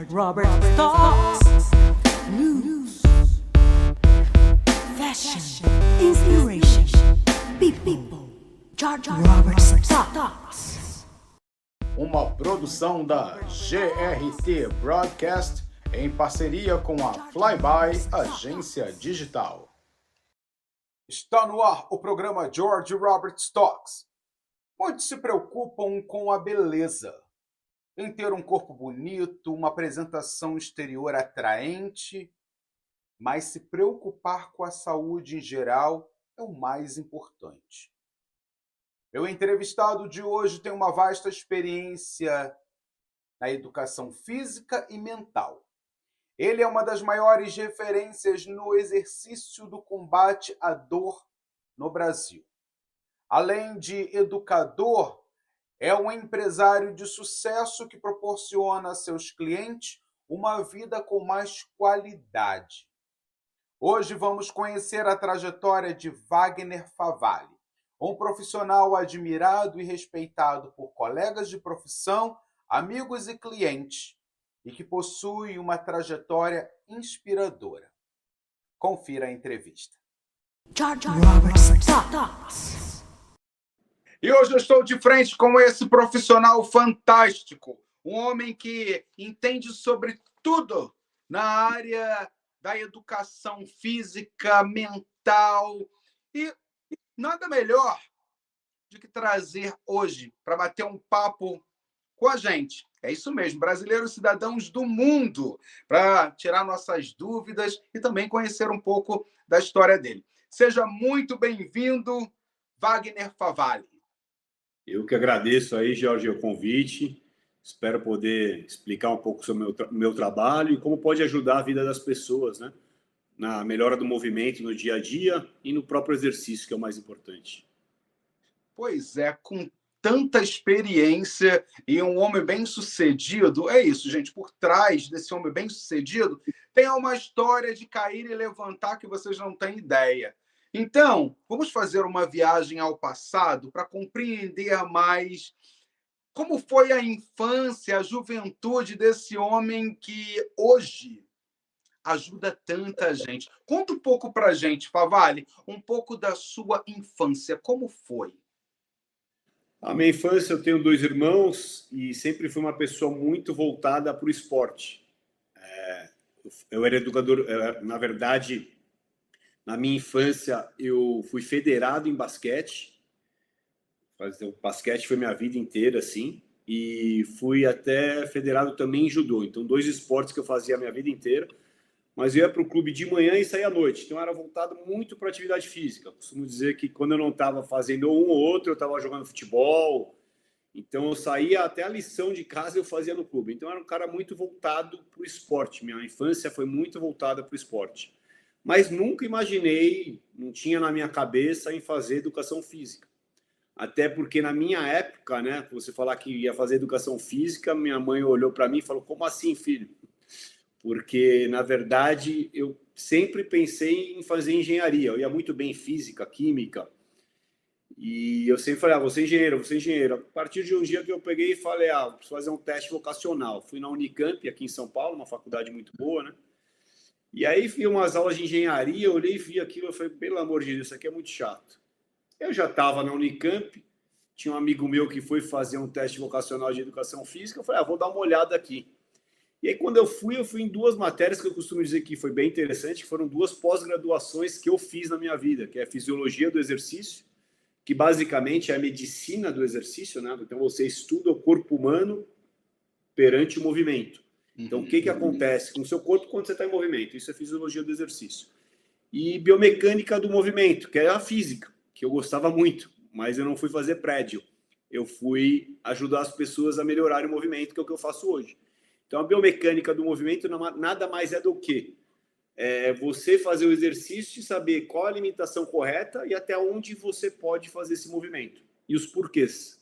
Robert Talks. News, fashion, inspiration, people. George Robert Talks. Uma produção da GRT Broadcast em parceria com a Flyby Agência Digital. Está no ar o programa George Robert Talks. Muitos se preocupam com a beleza, em ter um corpo bonito, uma apresentação exterior atraente, mas se preocupar com a saúde em geral é o mais importante. Meu entrevistado de hoje tem uma vasta experiência na educação física e mental. Ele é uma das maiores referências no exercício do combate à dor no Brasil. Além de educador, é um empresário de sucesso que proporciona a seus clientes uma vida com mais qualidade. Hoje vamos conhecer a trajetória de Wagner Favalli, um profissional admirado e respeitado por colegas de profissão, amigos e clientes, e que possui uma trajetória inspiradora. Confira a entrevista. George Robert Talks. E hoje eu estou de frente com esse profissional fantástico, um homem que entende sobre tudo na área da educação física, mental, e nada melhor do que trazer hoje para bater um papo com a gente. É isso mesmo, brasileiros cidadãos do mundo, para tirar nossas dúvidas e também conhecer um pouco da história dele. Seja muito bem-vindo, Wagner Favalli. Eu que agradeço aí, Jorge, o convite. Espero poder explicar um pouco sobre o meu trabalho e como pode ajudar a vida das pessoas, né? Na melhora do movimento no dia a dia e no próprio exercício, que é o mais importante. Pois é, com tanta experiência e um homem bem-sucedido, é isso, gente, por trás desse homem bem-sucedido tem uma história de cair e levantar que vocês não têm ideia. Então, vamos fazer uma viagem ao passado para compreender mais como foi a infância, a juventude desse homem que hoje ajuda tanta gente. Conta um pouco para a gente, Favalli, um pouco da sua infância. Como foi? A minha infância, eu tenho 2 irmãos e sempre fui uma pessoa muito voltada para o esporte. Eu era educador, na verdade, na minha infância, eu fui federado em basquete. O basquete foi minha vida inteira, assim. E fui até federado também em judô. Então, 2 esportes que eu fazia a minha vida inteira. Mas eu ia para o clube de manhã e saía à noite. Então, eu era voltado muito para atividade física. Eu costumo dizer que quando eu não estava fazendo um ou outro, eu estava jogando futebol. Então, eu saía até a lição de casa eu fazia no clube. Então, eu era um cara muito voltado para o esporte. Minha infância foi muito voltada para o esporte. Mas nunca imaginei, não tinha na minha cabeça em fazer educação física. Até porque na minha época, né, você falar que ia fazer educação física, minha mãe olhou para mim e falou: como assim, filho? Porque, na verdade, eu sempre pensei em fazer engenharia. Eu ia muito bem em física, química. E eu sempre falei: vou ser engenheiro, vou ser engenheiro. A partir de um dia que eu peguei e falei: preciso fazer um teste vocacional. Fui na Unicamp, aqui em São Paulo, uma faculdade muito boa, né? E aí vi umas aulas de engenharia, eu olhei e vi aquilo, eu falei: pelo amor de Deus, isso aqui é muito chato. Eu já estava na Unicamp, tinha um amigo meu que foi fazer um teste vocacional de educação física, eu falei: vou dar uma olhada aqui. E aí, quando eu fui em 2 matérias que eu costumo dizer que foi bem interessante, que foram 2 pós-graduações que eu fiz na minha vida, que é a Fisiologia do Exercício, que basicamente é a medicina do exercício, né? Então, você estuda o corpo humano perante o movimento. Então, o que acontece com o seu corpo quando você está em movimento? Isso é Fisiologia do Exercício. E Biomecânica do Movimento, que é a física, que eu gostava muito, mas eu não fui fazer prédio. Eu fui ajudar as pessoas a melhorarem o movimento, que é o que eu faço hoje. Então, a biomecânica do movimento nada mais é do que você fazer o exercício e saber qual a limitação correta e até onde você pode fazer esse movimento. E os porquês.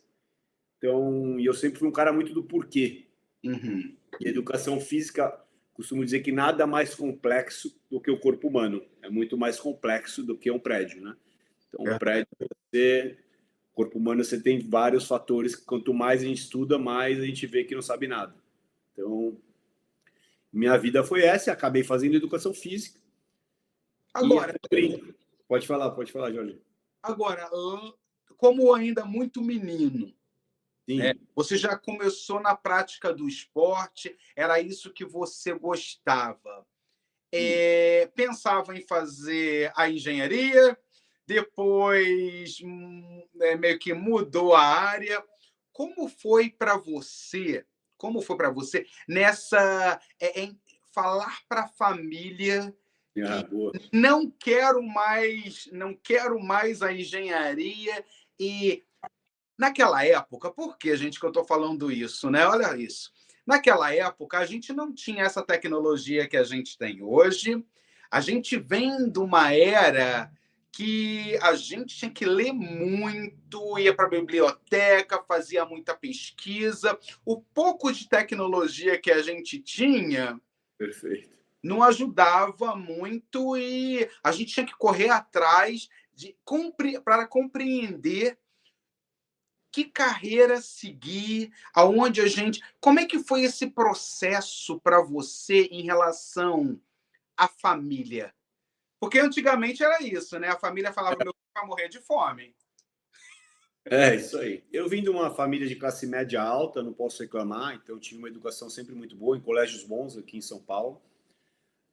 Então, eu sempre fui um cara muito do porquê. E a educação física, costumo dizer que nada mais complexo do que o corpo humano. É muito mais complexo do que um prédio, né? Então, um prédio, o corpo humano, você tem vários fatores que quanto mais a gente estuda, mais a gente vê que não sabe nada. Então, minha vida foi essa, acabei fazendo educação física. Agora, Pode falar, Jorge. agora, como ainda muito menino, Sim. né? Você já começou na prática do esporte, era isso que você gostava. Pensava em fazer a engenharia, depois meio que mudou a área. Como foi para você? Como foi para você nessa em falar para a família Boa. não quero mais a engenharia e naquela época, por que, gente, que eu estou falando isso, né? Olha isso. Naquela época, a gente não tinha essa tecnologia que a gente tem hoje. A gente vem de uma era que a gente tinha que ler muito, ia para a biblioteca, fazia muita pesquisa. O pouco de tecnologia que a gente tinha Perfeito. não ajudava muito e a gente tinha que correr atrás para compreender que carreira seguir, aonde a gente. Como é que foi esse processo para você em relação à família? Porque antigamente era isso, né? A família falava: meu filho vai morrer de fome. Isso aí. Eu vim de uma família de classe média alta, não posso reclamar, então tive uma educação sempre muito boa, em colégios bons aqui em São Paulo.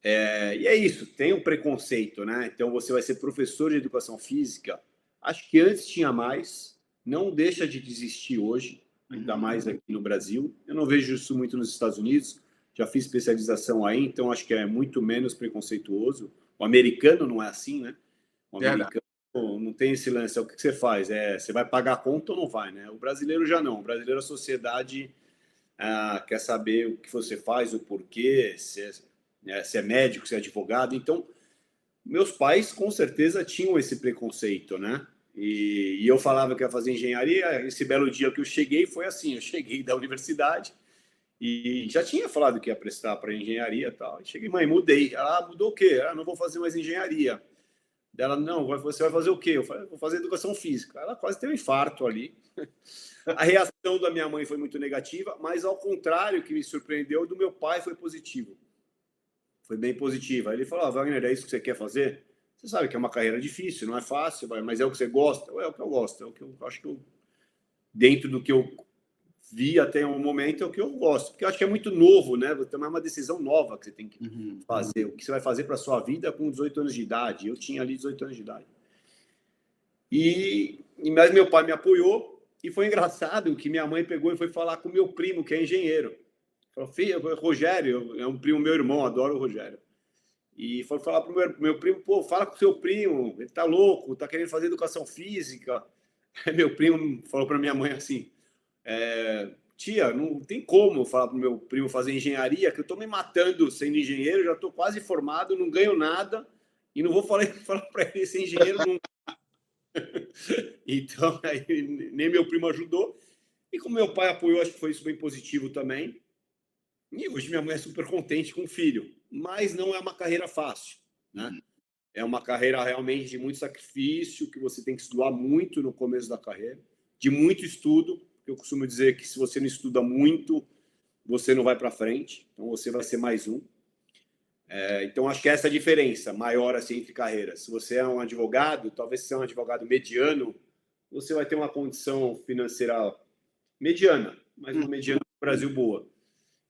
E é isso, tem um preconceito, né? Então você vai ser professor de educação física. Acho que antes tinha mais, não deixa de desistir hoje, ainda mais aqui no Brasil. Eu não vejo isso muito nos Estados Unidos, já fiz especialização aí, então acho que é muito menos preconceituoso. O americano não é assim, né? O americano não tem esse lance, é o que você faz, você vai pagar a conta ou não vai, né? O brasileiro já não, o brasileiro, a sociedade quer saber o que você faz, o porquê, se é médico, se é advogado. Então, meus pais com certeza tinham esse preconceito, né? E eu falava que ia fazer engenharia. Esse belo dia que eu cheguei foi assim: eu cheguei da universidade e já tinha falado que ia prestar para engenharia e tal. E cheguei, mãe, mudei. Ela, mudou o quê? Não vou fazer mais engenharia. Ela, não, você vai fazer o quê? Eu falei, vou fazer educação física. Ela quase teve um infarto ali. A reação da minha mãe foi muito negativa, mas ao contrário, que me surpreendeu, do meu pai foi positivo. Foi bem positiva. Ele falou: Wagner, é isso que você quer fazer? Você sabe que é uma carreira difícil, não é fácil, mas é o que você gosta? É o que eu gosto, é o que eu acho que dentro do que eu vi até um momento, é o que eu gosto. Porque eu acho que é muito novo, né? Também é uma decisão nova que você tem que fazer. O que você vai fazer para a sua vida com 18 anos de idade. Eu tinha ali 18 anos de idade. Mas meu pai me apoiou e foi engraçado que minha mãe pegou e foi falar com meu primo, que é engenheiro. Falou: filho, Rogério, é um primo meu irmão, adoro o Rogério. E foi falar pro meu primo: pô, fala com o seu primo, ele tá louco, tá querendo fazer educação física. Aí meu primo falou para minha mãe assim: tia, não tem como falar pro meu primo fazer engenharia, que eu tô me matando sendo engenheiro, já tô quase formado, não ganho nada, e não vou falar para ele ser engenheiro nunca. Então, aí, nem meu primo ajudou. E como meu pai apoiou, acho que foi isso bem positivo também. E hoje minha mãe é super contente com o filho. Mas não é uma carreira fácil, né? É uma carreira realmente de muito sacrifício, que você tem que estudar muito no começo da carreira, de muito estudo. Eu costumo dizer que se você não estuda muito, você não vai para frente. Então, você vai ser mais um. Então, acho que essa é a diferença maior assim, entre carreiras. Se você é um advogado, talvez se você é um advogado mediano, você vai ter uma condição financeira mediana, mas uma mediana no Brasil boa.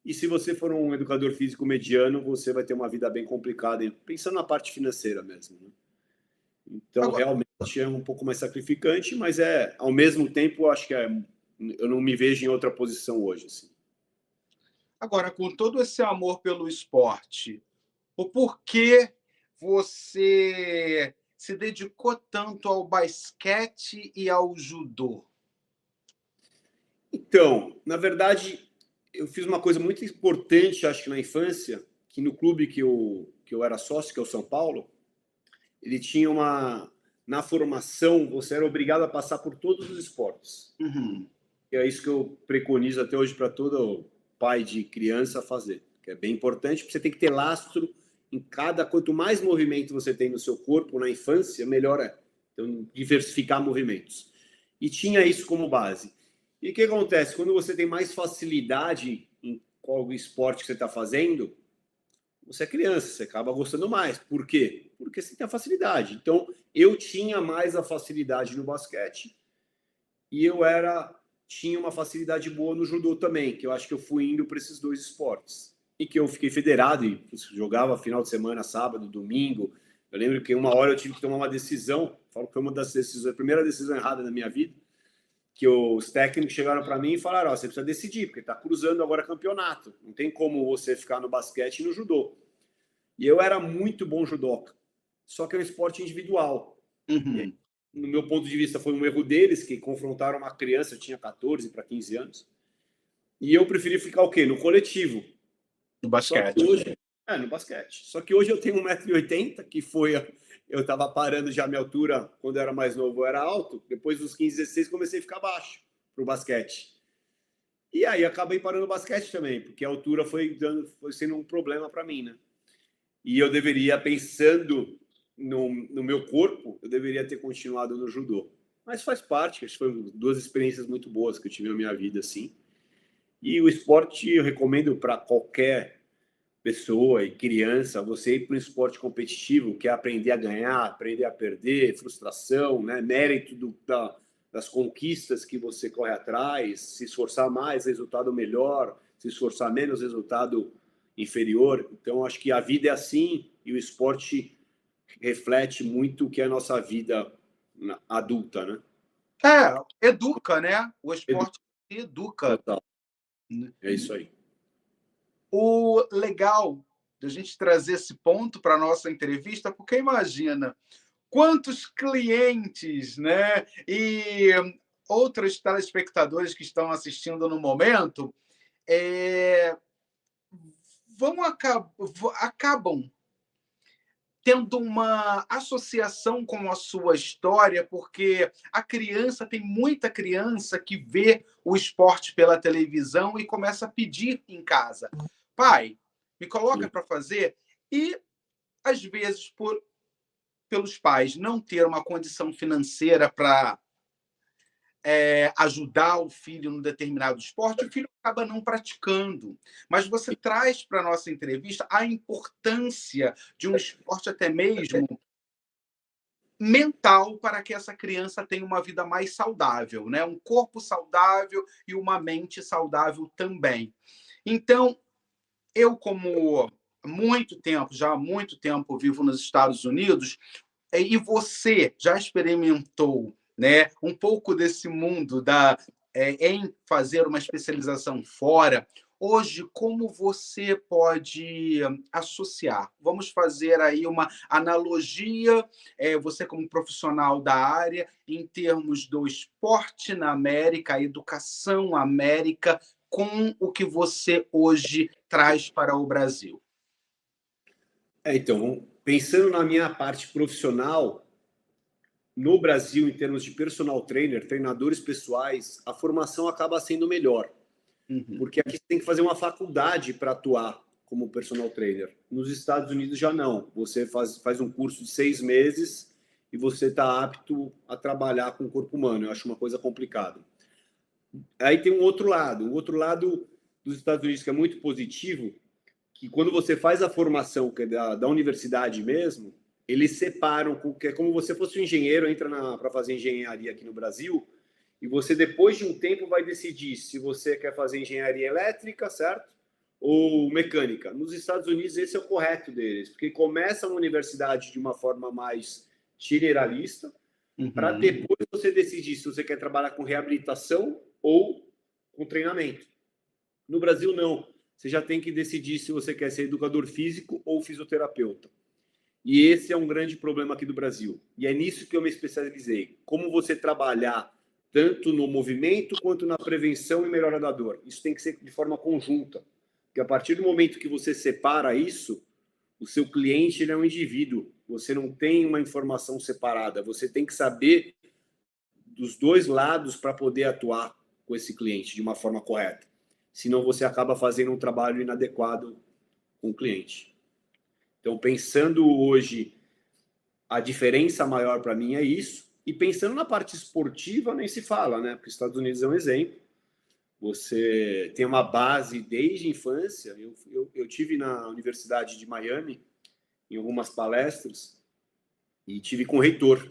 E se você for um educador físico mediano, você vai ter uma vida bem complicada, pensando na parte financeira mesmo, né? Então, realmente é um pouco mais sacrificante, mas ao mesmo tempo, acho que eu não me vejo em outra posição hoje. Assim. Agora, com todo esse amor pelo esporte, o porquê você se dedicou tanto ao basquete e ao judô? Então, na verdade, eu fiz uma coisa muito importante, acho que na infância, que no clube que eu era sócio, que é o São Paulo, ele tinha na formação, você era obrigado a passar por todos os esportes. E é isso que eu preconizo até hoje para todo pai de criança fazer, que é bem importante, porque você tem que ter lastro em quanto mais movimento você tem no seu corpo na infância, melhor é. Então, diversificar movimentos. E tinha isso como base. E o que acontece? Quando você tem mais facilidade em qual esporte que você está fazendo, você é criança, você acaba gostando mais. Por quê? Porque você tem a facilidade. Então, eu tinha mais a facilidade no basquete e tinha uma facilidade boa no judô também, que eu acho que eu fui indo para esses dois esportes. E que eu fiquei federado e jogava final de semana, sábado, domingo. Eu lembro que uma hora eu tive que tomar uma decisão, falo que foi uma das decisões, a primeira decisão errada da minha vida, que os técnicos chegaram para mim e falaram: você precisa decidir, porque está cruzando agora campeonato. Não tem como você ficar no basquete e no judô. E eu era muito bom judoca, só que é um esporte individual. Uhum. No meu ponto de vista, foi um erro deles, que confrontaram uma criança, eu tinha 14 para 15 anos, e eu preferi ficar o quê? No coletivo. No basquete. No basquete. Só que hoje eu tenho 1,80 m, que foi... Eu estava parando já a minha altura, quando eu era mais novo, eu era alto. Depois dos 15, 16, comecei a ficar baixo para o basquete. E aí acabei parando o basquete também, porque a altura foi sendo um problema para mim, né? E eu deveria, pensando no meu corpo, eu deveria ter continuado no judô. Mas faz parte, acho que foram 2 experiências muito boas que eu tive na minha vida, assim. E o esporte eu recomendo para qualquer pessoa e criança, você ir para um esporte competitivo, que é aprender a ganhar, aprender a perder, frustração, né? Mérito das conquistas que você corre atrás, se esforçar mais, resultado melhor, se esforçar menos, resultado inferior. Então, acho que a vida é assim e o esporte reflete muito o que é a nossa vida adulta, né? Educa, né? O esporte educa. Total. É isso aí. O legal de a gente trazer esse ponto para a nossa entrevista, porque imagina quantos clientes, né, e outros telespectadores que estão assistindo no momento acabam tendo uma associação com a sua história, porque tem muita criança que vê o esporte pela televisão e começa a pedir em casa: pai, me coloca para fazer. E, às vezes, pelos pais não ter uma condição financeira para ajudar o filho num determinado esporte, o filho acaba não praticando. Mas você traz para a nossa entrevista a importância de um esporte até mesmo mental para que essa criança tenha uma vida mais saudável, né? Um corpo saudável e uma mente saudável também. Então, eu, como já há muito tempo vivo nos Estados Unidos, e você já experimentou, né, um pouco desse mundo em fazer uma especialização fora, hoje, como você pode associar? Vamos fazer aí uma analogia, você como profissional da área, em termos do esporte na América, a educação na América, com o que você hoje traz para o Brasil. Então, pensando na minha parte profissional, no Brasil, em termos de personal trainer, treinadores pessoais, a formação acaba sendo melhor. Uhum. Porque aqui você tem que fazer uma faculdade para atuar como personal trainer. Nos Estados Unidos já não. Você faz um curso de 6 meses e você está apto a trabalhar com o corpo humano. Eu acho uma coisa complicada. Aí tem um outro lado. O outro lado dos Estados Unidos que é muito positivo, que quando você faz a formação que é da universidade mesmo, eles separam, que é como você fosse um engenheiro, entra para fazer engenharia aqui no Brasil, e você, depois de um tempo, vai decidir se você quer fazer engenharia elétrica, certo? Ou mecânica. Nos Estados Unidos, esse é o correto deles, porque começa a universidade de uma forma mais generalista, para depois você decidir se você quer trabalhar com reabilitação ou com treinamento. No Brasil, não. Você já tem que decidir se você quer ser educador físico ou fisioterapeuta. E esse é um grande problema aqui do Brasil. E é nisso que eu me especializei. Como você trabalhar tanto no movimento quanto na prevenção e melhora da dor. Isso tem que ser de forma conjunta. Porque a partir do momento que você separa isso, o seu cliente ele é um indivíduo. Você não tem uma informação separada. Você tem que saber dos dois lados para poder atuar com esse cliente de uma forma correta. Senão você acaba fazendo um trabalho inadequado com o cliente. Então, pensando hoje, a diferença maior para mim é isso. E pensando na parte esportiva, nem se fala, né? Porque os Estados Unidos é um exemplo. Você tem uma base desde a infância. Eu tive na Universidade de Miami, em algumas palestras, e tive com o reitor.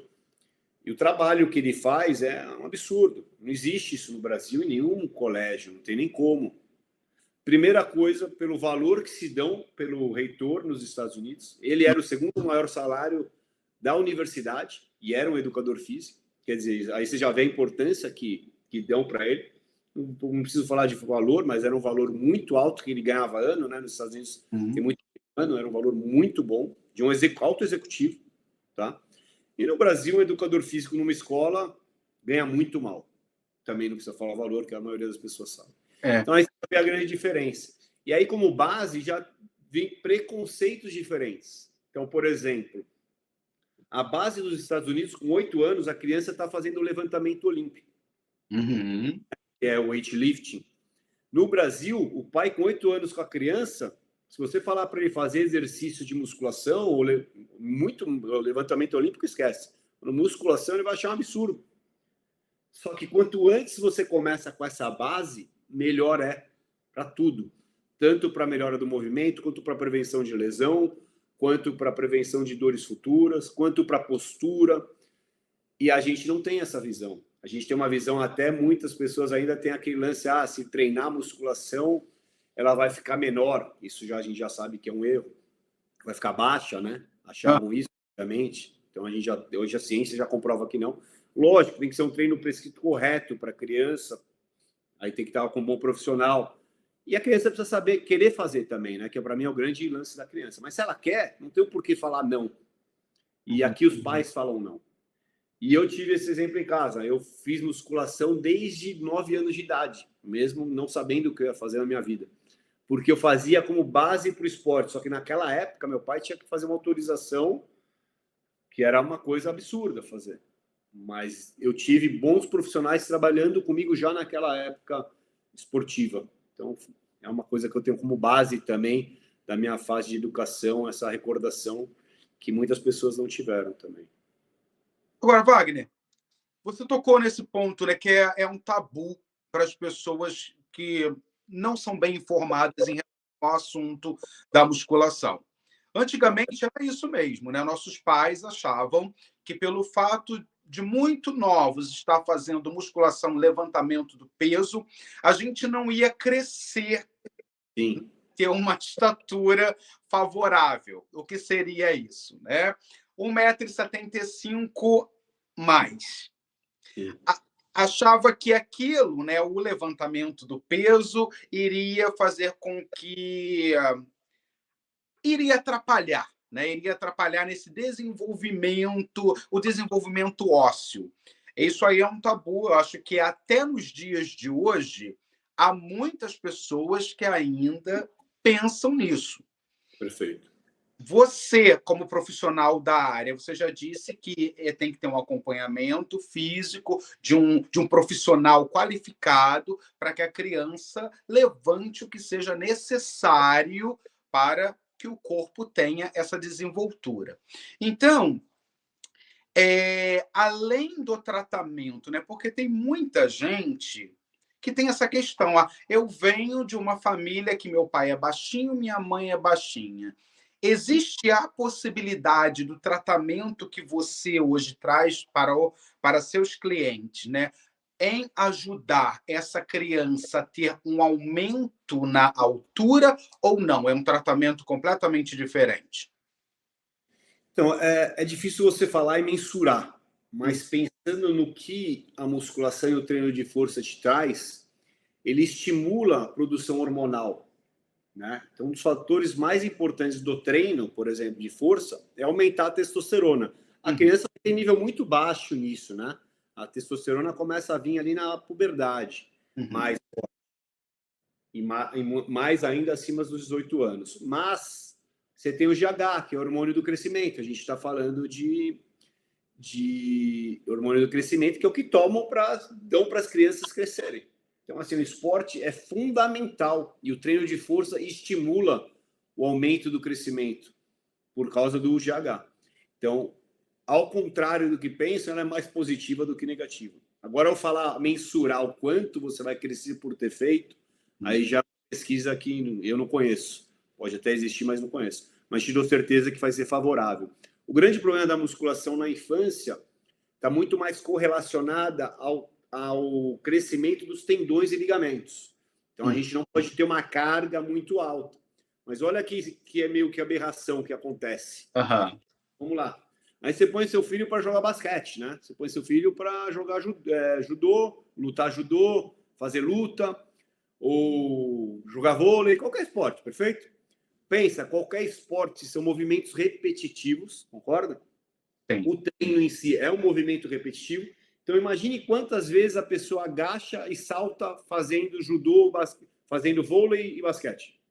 E o trabalho que ele faz é um absurdo. Não existe isso no Brasil em nenhum colégio, não tem nem como. Primeira coisa, pelo valor que se dão pelo reitor nos Estados Unidos. Ele era o segundo maior salário da universidade e era um educador físico. Quer dizer, aí você já vê a importância que dão para ele. Não preciso falar de valor, mas era um valor muito alto que ele ganhava ano, né? Nos Estados Unidos tem muito ano, era um valor muito bom, de um alto executivo, tá? E no Brasil, um educador físico numa escola ganha muito mal. Também não precisa falar valor, que a maioria das pessoas sabe. Então, aí você vê a grande diferença. E aí, como base, já vem preconceitos diferentes. Então, por exemplo, a base dos Estados Unidos, com 8 anos, a criança está fazendo o levantamento olímpico, que é o weightlifting. No Brasil, o pai com 8 anos com a criança, se você falar para ele fazer exercício de musculação ou levantamento olímpico, esquece. Na musculação, ele vai achar um absurdo. Só que quanto antes você começa com essa base, melhor é para tudo. Tanto para a melhora do movimento, quanto para a prevenção de lesão, quanto para a prevenção de dores futuras, quanto para a postura. E a gente não tem essa visão. A gente tem uma visão, até muitas pessoas ainda têm aquele lance, se treinar musculação, ela vai ficar menor. Isso a gente já sabe que é um erro. Vai ficar baixa, né? Achavam isso, obviamente. Então, hoje a ciência já comprova que não. Lógico, tem que ser um treino prescrito correto para a criança. Aí tem que estar com um bom profissional. E a criança precisa saber, querer fazer também, né? Que para mim é o grande lance da criança. Mas se ela quer, não tem o porquê falar não. E aqui os pais falam não. E eu tive esse exemplo em casa. Eu fiz musculação desde 9 anos de idade, mesmo não sabendo o que eu ia fazer na minha vida. Porque eu fazia como base para o esporte. Só que naquela época, meu pai tinha que fazer uma autorização que era uma coisa absurda fazer. Mas eu tive bons profissionais trabalhando comigo já naquela época esportiva. Então, é uma coisa que eu tenho como base também da minha fase de educação, essa recordação que muitas pessoas não tiveram também. Agora, Wagner, você tocou nesse ponto, né, que é um tabu para as pessoas que não são bem informadas em relação ao assunto da musculação. Antigamente era isso mesmo, né? Nossos pais achavam que pelo fato de muito novos estar fazendo musculação, levantamento do peso, a gente não ia crescer, Sim. ter uma estatura favorável. O que seria isso, né? 1,75 m mais. Sim. Achava que aquilo, né, o levantamento do peso, iria fazer com que iria atrapalhar, né? Iria atrapalhar nesse desenvolvimento, o desenvolvimento ósseo. Isso aí é um tabu. Eu acho que até nos dias de hoje há muitas pessoas que ainda pensam nisso. Perfeito. Você, como profissional da área, você já disse que tem que ter um acompanhamento físico de um profissional qualificado para que a criança levante o que seja necessário para que o corpo tenha essa desenvoltura. Então, além do tratamento, né? Porque tem muita gente que tem essa questão. Eu venho de uma família que meu pai é baixinho, minha mãe é baixinha. Existe a possibilidade do tratamento que você hoje traz para seus clientes, né, em ajudar essa criança a ter um aumento na altura ou não? É um tratamento completamente diferente? Então, é difícil você falar e mensurar, mas pensando no que a musculação e o treino de força te traz, ele estimula a produção hormonal, né? Então, um dos fatores mais importantes do treino, por exemplo, de força, é aumentar a testosterona. A criança tem nível muito baixo nisso, né? A testosterona começa a vir ali na puberdade, mais ainda acima dos 18 anos. Mas você tem o GH, que é o hormônio do crescimento. A gente está falando de hormônio do crescimento, que é o que dão para as crianças crescerem. Então, assim, o esporte é fundamental e o treino de força estimula o aumento do crescimento por causa do GH. Então, ao contrário do que pensam, ela é mais positiva do que negativa. Agora, eu falar, mensurar o quanto você vai crescer por ter feito, aí já pesquisa que eu não conheço. Pode até existir, mas não conheço. Mas te dou certeza que vai ser favorável. O grande problema da musculação na infância está muito mais correlacionada ao crescimento dos tendões e ligamentos. Então, a gente não pode ter uma carga muito alta. Mas olha que é meio que aberração que acontece. Aham. Vamos lá. Aí você põe seu filho para jogar basquete, né? Você põe seu filho para jogar judô, lutar judô, fazer luta, ou jogar vôlei, qualquer esporte, perfeito? Pensa, qualquer esporte são movimentos repetitivos, concorda? Sim. O treino em si é um movimento repetitivo. Então, imagine quantas vezes a pessoa agacha e salta fazendo judô, fazendo vôlei e basquete.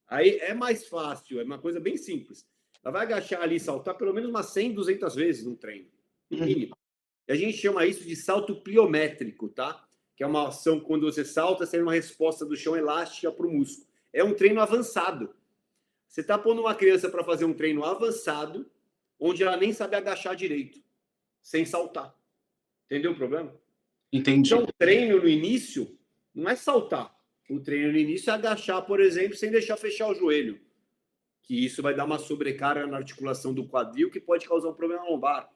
Aí é mais fácil, é uma coisa bem simples. Ela vai agachar ali e saltar pelo menos umas 100, 200 vezes no treino, no mínimo. E a gente chama isso de salto pliométrico, tá? Que é uma ação quando você salta, sendo uma resposta do chão elástica para o músculo. É um treino avançado. Você está pondo uma criança para fazer um treino avançado, onde ela nem sabe agachar direito, sem saltar. Entendeu o problema? Entendi. Então, o treino no início não é saltar. O treino no início é agachar, por exemplo, sem deixar fechar o joelho. Que isso vai dar uma sobrecarga na articulação do quadril que pode causar um problema lombar.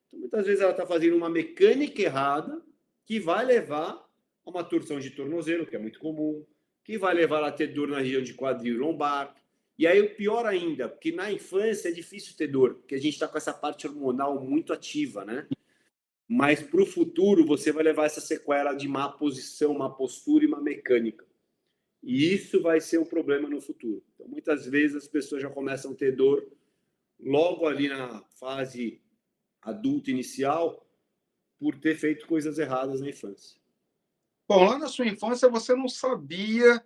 Então, muitas vezes ela está fazendo uma mecânica errada que vai levar a uma torção de tornozelo, que é muito comum, que vai levar ela a ter dor na região de quadril e lombar. E aí, o pior ainda, porque na infância é difícil ter dor, porque a gente está com essa parte hormonal muito ativa, né? Mas para o futuro, você vai levar essa sequela de má posição, má postura e má mecânica. E isso vai ser um problema no futuro. Então, muitas vezes as pessoas já começam a ter dor logo ali na fase adulta inicial por ter feito coisas erradas na infância. Bom, lá na sua infância você não sabia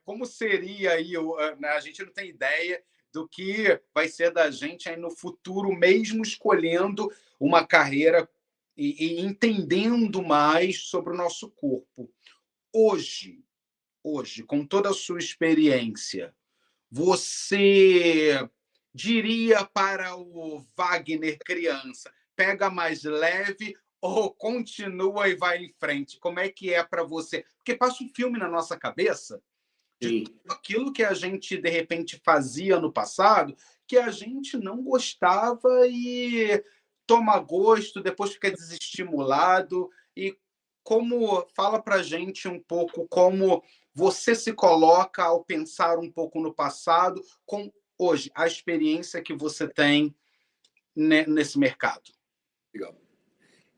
como seria aí, né, a gente não tem ideia do que vai ser da gente aí no futuro, mesmo escolhendo uma carreira e entendendo mais sobre o nosso corpo. Hoje, com toda a sua experiência, você diria para o Wagner criança, pega mais leve ou continua e vai em frente? Como é que é para você? Porque passa um filme na nossa cabeça de tudo aquilo que a gente, de repente, fazia no passado, que a gente não gostava e toma gosto, depois fica desestimulado. E fala para a gente um pouco como você se coloca ao pensar um pouco no passado, com hoje, a experiência que você tem nesse mercado. Legal.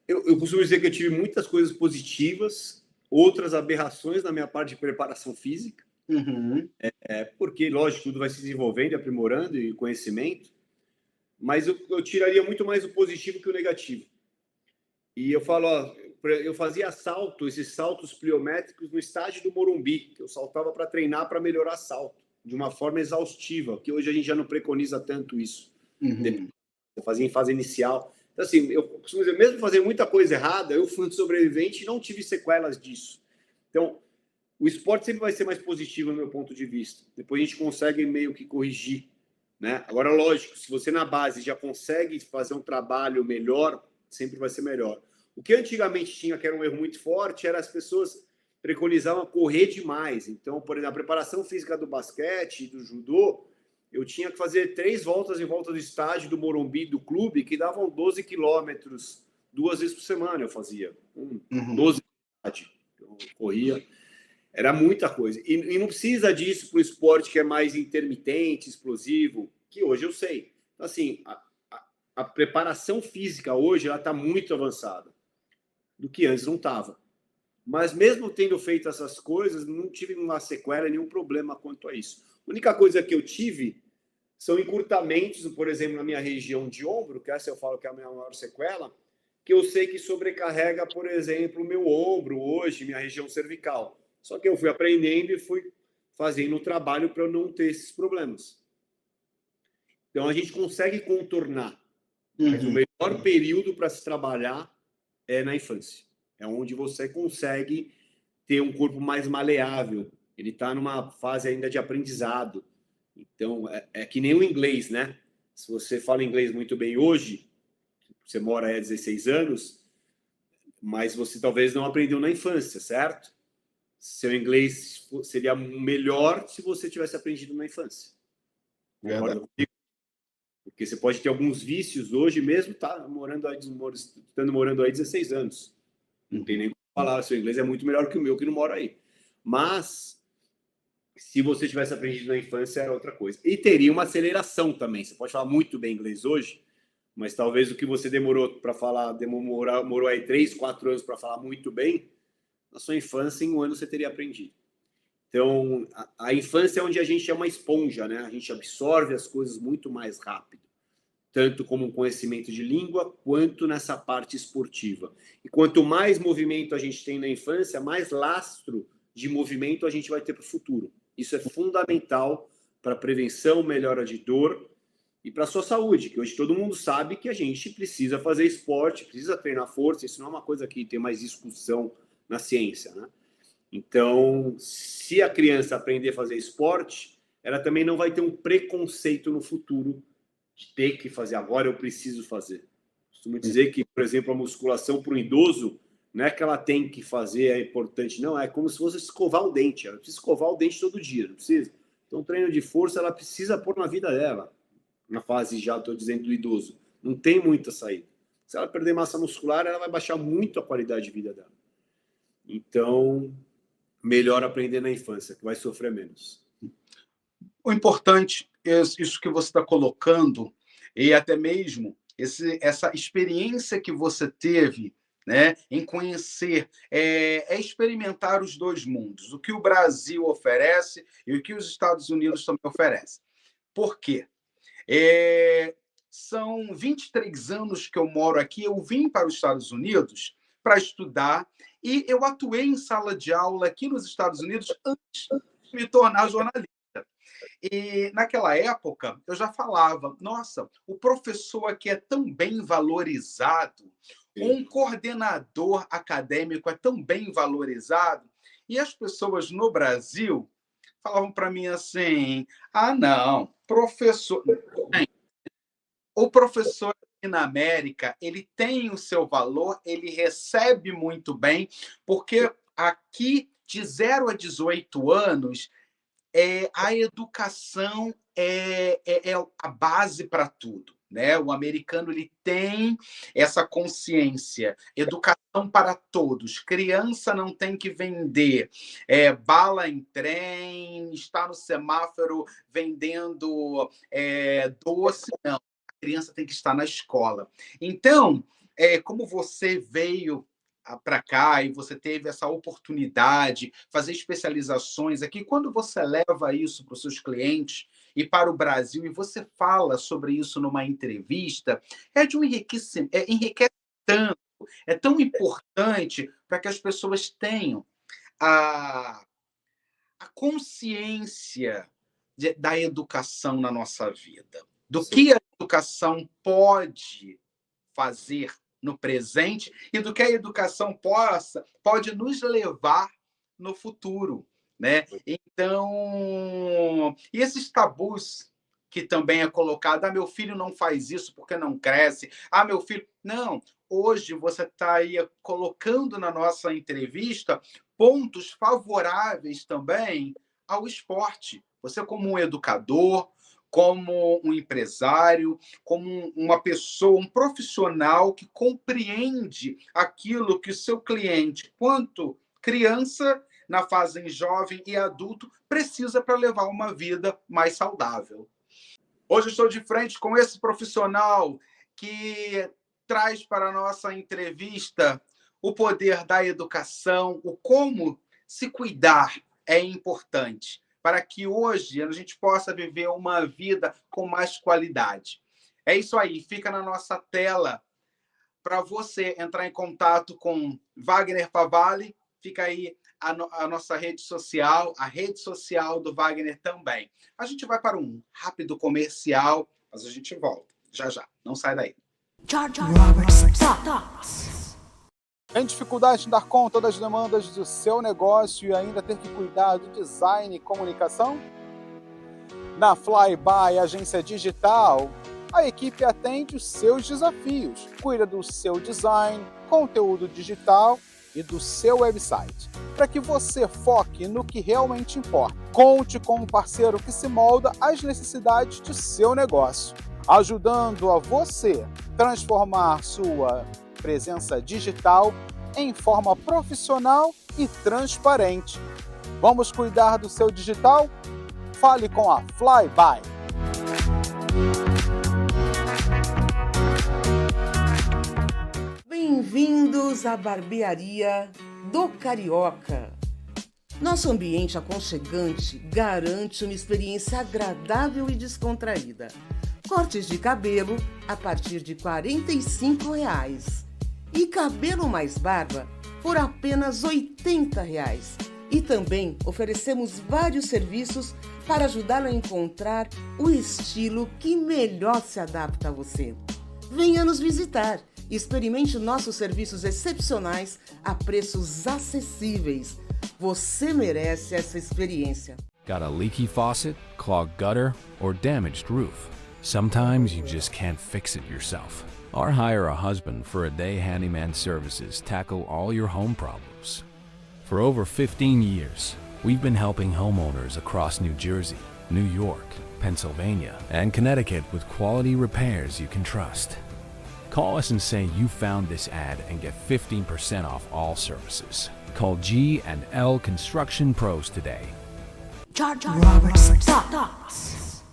Eu costumo dizer que eu tive muitas coisas positivas, outras aberrações na minha parte de preparação física, porque, lógico, tudo vai se desenvolvendo, aprimorando e conhecimento, mas eu tiraria muito mais o positivo que o negativo. E eu falo, eu fazia esses saltos pliométricos no estádio do Morumbi, que eu saltava para treinar, para melhorar salto, de uma forma exaustiva, que hoje a gente já não preconiza tanto isso. Eu fazia em fase inicial. Então, assim, eu costumo dizer, mesmo fazer muita coisa errada, eu fui um sobrevivente e não tive sequelas disso. Então, o esporte sempre vai ser mais positivo no meu ponto de vista. Depois a gente consegue meio que corrigir, né? Agora, lógico, se você na base já consegue fazer um trabalho melhor, sempre vai ser melhor. O que antigamente tinha, que era um erro muito forte, era as pessoas preconizavam correr demais. Então, por exemplo, a preparação física do basquete e do judô, eu tinha que fazer 3 voltas em volta do estádio do Morumbi, do clube, que davam 12 quilômetros 2 vezes por semana. Eu fazia 12 quilômetros. Eu corria. Era muita coisa. E não precisa disso para o esporte que é mais intermitente, explosivo, que hoje eu sei. Então, assim, a preparação física hoje está muito avançada do que antes não estava. Mas mesmo tendo feito essas coisas, não tive uma sequela, nenhum problema quanto a isso. A única coisa que eu tive são encurtamentos, por exemplo, na minha região de ombro, que essa eu falo que é a minha maior sequela, que eu sei que sobrecarrega, por exemplo, o meu ombro hoje, minha região cervical. Só que eu fui aprendendo e fui fazendo o trabalho para eu não ter esses problemas. Então, a gente consegue contornar. Mas o melhor período para se trabalhar é na infância. É onde você consegue ter um corpo mais maleável. Ele está numa fase ainda de aprendizado. Então, é que nem o inglês, né? Se você fala inglês muito bem hoje, você mora aí há 16 anos, mas você talvez não aprendeu na infância, certo? Seu inglês seria melhor se você tivesse aprendido na infância. Concorda comigo? Porque você pode ter alguns vícios hoje mesmo, estando morando aí 16 anos. Não tem nem como falar, seu inglês é muito melhor que o meu, que não mora aí. Mas, se você tivesse aprendido na infância, era outra coisa. E teria uma aceleração também. Você pode falar muito bem inglês hoje, mas talvez o que você demorou para falar, demorou aí 3, 4 anos para falar muito bem, na sua infância, em um ano você teria aprendido. Então, a infância é onde a gente é uma esponja, né? A gente absorve as coisas muito mais rápido, tanto como um conhecimento de língua, quanto nessa parte esportiva. E quanto mais movimento a gente tem na infância, mais lastro de movimento a gente vai ter para o futuro. Isso é fundamental para a prevenção, melhora de dor e para a sua saúde, que hoje todo mundo sabe que a gente precisa fazer esporte, precisa treinar força, isso não é uma coisa que tem mais discussão na ciência, né? Então, se a criança aprender a fazer esporte, ela também não vai ter um preconceito no futuro de ter que fazer, agora eu preciso fazer. Costumo dizer que, por exemplo, a musculação para o idoso, não é que ela tem que fazer, é importante, não, é como se fosse escovar o dente, ela precisa escovar o dente todo dia, não precisa? Então, treino de força, ela precisa pôr na vida dela, na fase já, estou dizendo, do idoso. Não tem muita saída. Se ela perder massa muscular, ela vai baixar muito a qualidade de vida dela. Então, melhor aprender na infância, que vai sofrer menos. O importante é isso que você está colocando, e até mesmo essa experiência que você teve, né, em conhecer, é experimentar os dois mundos, o que o Brasil oferece e o que os Estados Unidos também oferecem. Por quê? São 23 anos que eu moro aqui, eu vim para os Estados Unidos para estudar, e eu atuei em sala de aula aqui nos Estados Unidos antes de me tornar jornalista. E naquela época eu já falava, nossa, o professor aqui é tão bem valorizado, um coordenador acadêmico é tão bem valorizado, e as pessoas no Brasil falavam para mim assim, não, professor... O professor aqui na América, ele tem o seu valor, ele recebe muito bem, porque aqui, de 0 a 18 anos, a educação é a base para tudo, né? O americano ele tem essa consciência, educação para todos. Criança não tem que vender bala em trem, estar no semáforo vendendo doce, não. A criança tem que estar na escola. Então, como você veio para cá e você teve essa oportunidade, fazer especializações aqui, quando você leva isso para os seus clientes e para o Brasil e você fala sobre isso numa entrevista, de um enriquecimento, enriquece tanto, é tão importante para que as pessoas tenham a consciência da educação na nossa vida, do que a educação pode fazer no presente e do que a educação pode nos levar no futuro, né? Então, e esses tabus que também é colocado, meu filho não faz isso porque não cresce, meu filho... Não, hoje você está aí colocando na nossa entrevista pontos favoráveis também ao esporte. Você como um educador, como um empresário, como uma pessoa, um profissional que compreende aquilo que o seu cliente, quanto criança, na fase jovem e adulto, precisa para levar uma vida mais saudável. Hoje estou de frente com esse profissional que traz para a nossa entrevista o poder da educação, o como se cuidar é importante, para que hoje a gente possa viver uma vida com mais qualidade. É isso aí, fica na nossa tela para você entrar em contato com Wagner Favalli, fica aí a nossa rede social, a rede social do Wagner também. A gente vai para um rápido comercial, mas a gente volta, já já, não sai daí. George Roberts Talks. Tem dificuldade em dar conta das demandas do seu negócio e ainda ter que cuidar do design e comunicação? Na Flyby Agência Digital, a equipe atende os seus desafios, cuida do seu design, conteúdo digital e do seu website, para que você foque no que realmente importa. Conte com um parceiro que se molda às necessidades do seu negócio, ajudando a você transformar sua presença digital em forma profissional e transparente. Vamos cuidar do seu digital? Fale com a Flyby. Bem-vindos à barbearia do Carioca. Nosso ambiente aconchegante garante uma experiência agradável e descontraída. Cortes de cabelo a partir de R$ 45 e cabelo mais barba por apenas R$ 80. E também oferecemos vários serviços para ajudá-lo a encontrar o estilo que melhor se adapta a você. Venha nos visitar e experimente nossos serviços excepcionais a preços acessíveis. Você merece essa experiência. Got a leaky faucet, clogged gutter, or damaged roof? Sometimes you just can't fix it yourself. Or hire a husband for a day handyman services tackle all your home problems. For over 15 years, we've been helping homeowners across New Jersey, New York, Pennsylvania, and Connecticut with quality repairs you can trust. Call us and say you found this ad and get 15% off all services. Call G&L Construction Pros today. Robert's Thoughts.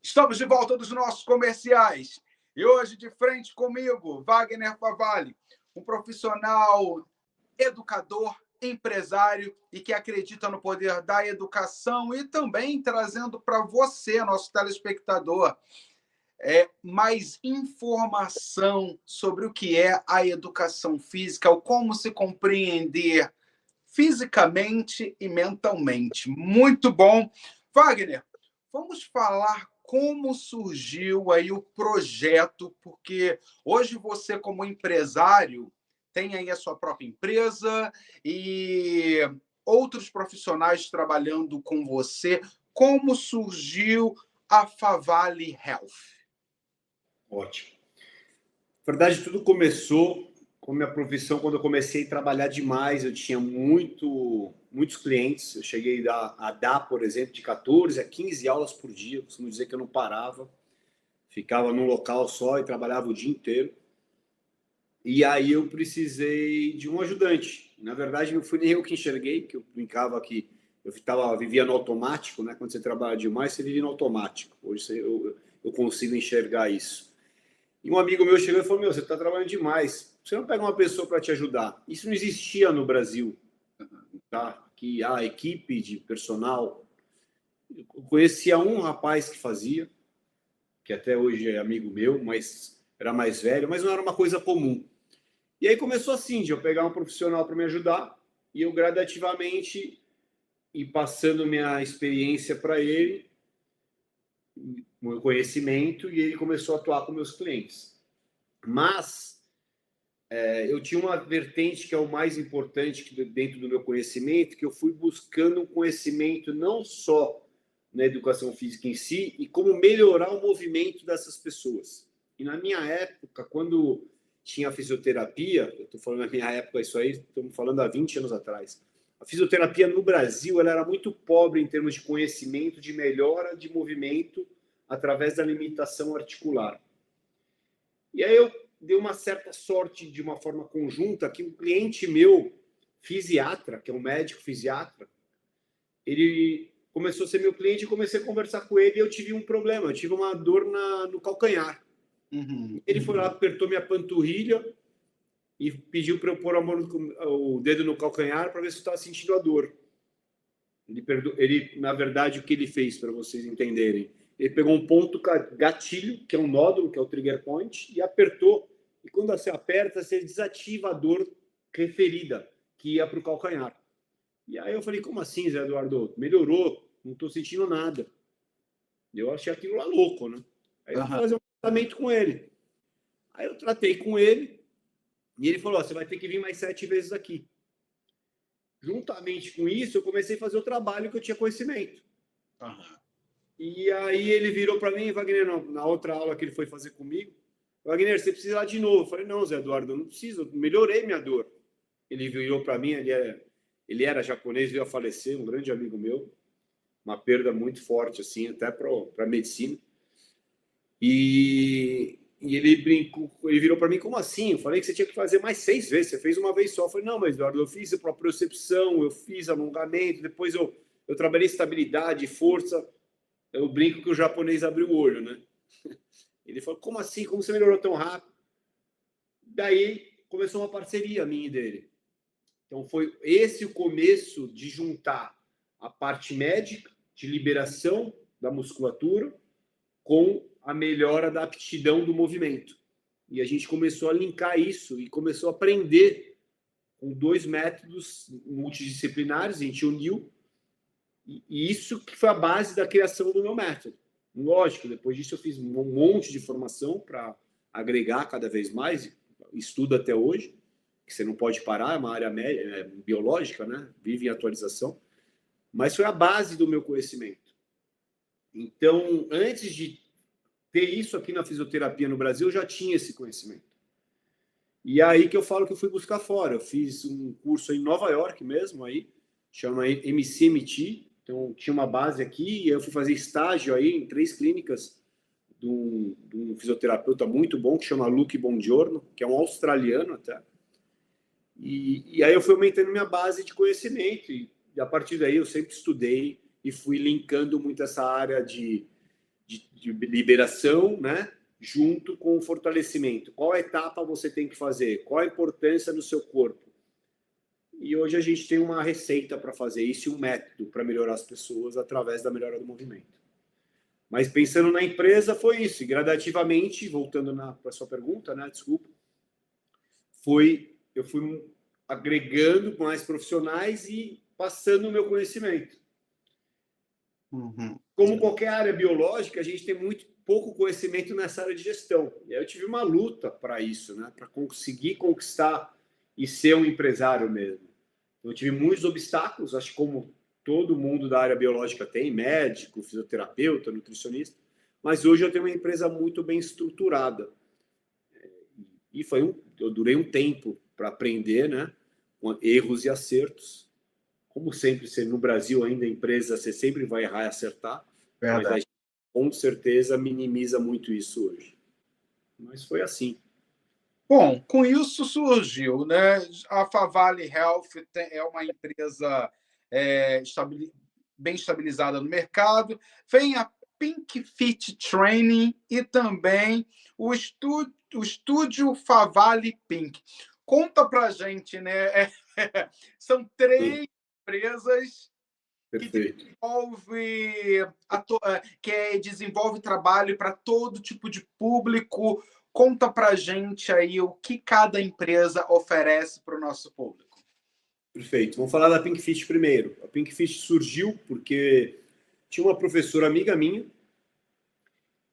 Estamos de volta dos nossos comerciais. E hoje, de frente comigo, Wagner Favalli, um profissional educador, empresário e que acredita no poder da educação e também trazendo para você, nosso telespectador, mais informação sobre o que é a educação física, o como se compreender fisicamente e mentalmente. Muito bom. Wagner, vamos falar como surgiu aí o projeto, porque hoje você, como empresário, tem aí a sua própria empresa e outros profissionais trabalhando com você. Como surgiu a Favalli Health? Ótimo. Na verdade, tudo começou com a minha profissão quando eu comecei a trabalhar demais. Eu tinha muitos clientes. Eu cheguei a dar, por exemplo, de 14 a 15 aulas por dia. Eu costumo dizer que eu não parava. Ficava num local só e trabalhava o dia inteiro. E aí eu precisei de um ajudante. Na verdade, não fui nem eu que enxerguei, porque eu brincava que vivia no automático, né? Quando você trabalha demais, você vive no automático. Hoje eu consigo enxergar isso. E um amigo meu chegou e falou, você está trabalhando demais. Você não pega uma pessoa para te ajudar. Isso não existia no Brasil. Tá? Que a equipe de personal... Eu conhecia um rapaz que fazia, que até hoje é amigo meu, mas era mais velho, mas não era uma coisa comum. E aí começou assim, de eu pegar um profissional para me ajudar, e eu gradativamente ir passando minha experiência para ele, meu conhecimento, e ele começou a atuar com meus clientes. Mas eu tinha uma vertente que é o mais importante dentro do meu conhecimento, que eu fui buscando um conhecimento não só na educação física em si, e como melhorar o movimento dessas pessoas. E na minha época, quando tinha a fisioterapia, eu estou falando na minha época, isso aí, estamos falando há 20 anos atrás, a fisioterapia no Brasil ela era muito pobre em termos de conhecimento, de melhora de movimento através da limitação articular. E aí eu dei uma certa sorte de uma forma conjunta que um cliente meu, fisiatra, que é um médico fisiatra, ele começou a ser meu cliente e comecei a conversar com ele e eu tive um problema, eu tive uma dor no calcanhar. Ele foi lá, apertou minha panturrilha e pediu para eu pôr o dedo no calcanhar para ver se eu estava sentindo a dor. Ele, na verdade, o que ele fez, para vocês entenderem, ele pegou um ponto gatilho, que é um nódulo, que é o trigger point, e apertou. E quando você aperta, você desativa a dor referida, que ia para o calcanhar. E aí eu falei, como assim, Zé Eduardo? Melhorou, não estou sentindo nada. Eu achei aquilo lá louco, né? Aí eu fui fazer um tratamento com ele. Aí eu tratei com ele, e ele falou, você vai ter que vir mais 7 vezes aqui. Juntamente com isso, eu comecei a fazer o trabalho que eu tinha conhecimento. E aí ele virou para mim, Wagner, na outra aula que ele foi fazer comigo, Wagner, você precisa ir lá de novo. Eu falei, não, Zé Eduardo, eu não preciso, eu melhorei minha dor. Ele virou para mim, ele era japonês, veio a falecer, um grande amigo meu, uma perda muito forte, assim, até para a medicina. E ele brincou, ele virou para mim, como assim? Eu falei que você tinha que fazer mais 6 vezes, você fez uma vez só. Eu falei, não, mas Eduardo, eu fiz a propriocepção, eu fiz alongamento, depois eu trabalhei estabilidade, força. Eu brinco que o japonês abriu o olho, né? Ele falou, como assim? Como você melhorou tão rápido? Daí começou uma parceria minha e dele. Então foi esse o começo de juntar a parte médica, de liberação da musculatura, com a melhora da aptidão do movimento. E a gente começou a linkar isso e começou a aprender com 2 métodos multidisciplinares, a gente uniu, e isso que foi a base da criação do meu método. Lógico, depois disso eu fiz um monte de formação para agregar cada vez mais, estudo até hoje, que você não pode parar, é uma área biológica, né? Vive em atualização, mas foi a base do meu conhecimento. Então, antes de ter isso aqui na fisioterapia no Brasil, eu já tinha esse conhecimento. E aí que eu falo que eu fui buscar fora. Eu fiz um curso em Nova York mesmo, aí, chama MCMT, então tinha uma base aqui, e eu fui fazer estágio aí em 3 clínicas de um fisioterapeuta muito bom, que chama Luke Bongiorno, que é um australiano até. E aí eu fui aumentando minha base de conhecimento, e a partir daí eu sempre estudei e fui linkando muito essa área de liberação, né, junto com o fortalecimento. Qual etapa você tem que fazer? Qual a importância no seu corpo? E hoje a gente tem uma receita para fazer isso e um método para melhorar as pessoas através da melhora do movimento. Mas pensando na empresa, foi isso. E gradativamente, voltando para a sua pergunta, né, desculpa, eu fui agregando mais profissionais e passando o meu conhecimento. Uhum. Como qualquer área biológica, a gente tem muito pouco conhecimento nessa área de gestão. E aí eu tive uma luta para isso, né? Para conseguir conquistar e ser um empresário mesmo. Eu tive muitos obstáculos, acho que como todo mundo da área biológica tem, médico, fisioterapeuta, nutricionista, mas hoje eu tenho uma empresa muito bem estruturada. E eu durei um tempo para aprender, né? Com erros e acertos. Como sempre, no Brasil ainda, a empresa, você sempre vai errar e acertar. Verdade. Mas a gente, com certeza, minimiza muito isso hoje. Mas foi assim. Bom, com isso surgiu, né? A Favale Health é uma empresa bem estabilizada no mercado. Vem a Pink Fit Training e também o estúdio Favale Pink. Conta pra gente, né? São 3 empresas que desenvolve trabalho para todo tipo de público. Conta para a gente aí o que cada empresa oferece para o nosso público. Perfeito. Vamos falar da Pink Fit primeiro. A Pink Fit surgiu porque tinha uma professora amiga minha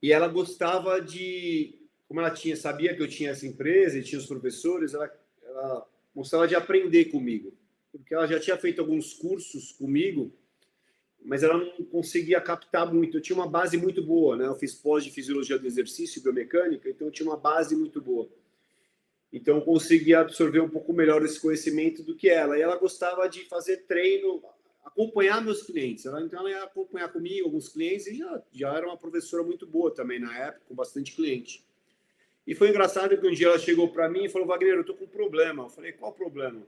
e ela gostava como ela sabia que eu tinha essa empresa e tinha os professores, ela gostava de aprender comigo, porque ela já tinha feito alguns cursos comigo, mas ela não conseguia captar muito. Eu tinha uma base muito boa, né? Eu fiz pós de fisiologia do exercício e biomecânica, então eu tinha uma base muito boa. Então eu conseguia absorver um pouco melhor esse conhecimento do que ela. E ela gostava de fazer treino, acompanhar meus clientes. Então ela ia acompanhar comigo alguns clientes e já era uma professora muito boa também na época, com bastante cliente. E foi engraçado que um dia ela chegou para mim e falou: Wagner, eu estou com um problema. Eu falei: qual problema?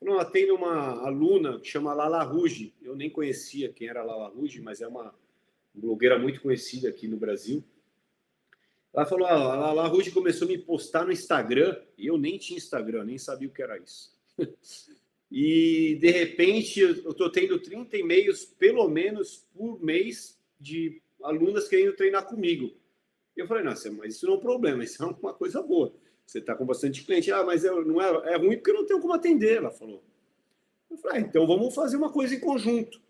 Não, ela tem uma aluna que chama Lala Rouge. Eu nem conhecia quem era Lala Rouge, mas é uma blogueira muito conhecida aqui no Brasil. Ela falou: a Lala Rouge começou a me postar no Instagram, e eu nem tinha Instagram, nem sabia o que era isso. E, de repente, eu estou tendo 30 e-mails, pelo menos, por mês, de alunas querendo treinar comigo. Eu falei: nossa, mas isso não é um problema, isso é uma coisa boa. Você está com bastante cliente. Mas não é ruim porque eu não tenho como atender, ela falou. Eu falei: então vamos fazer uma coisa em conjunto.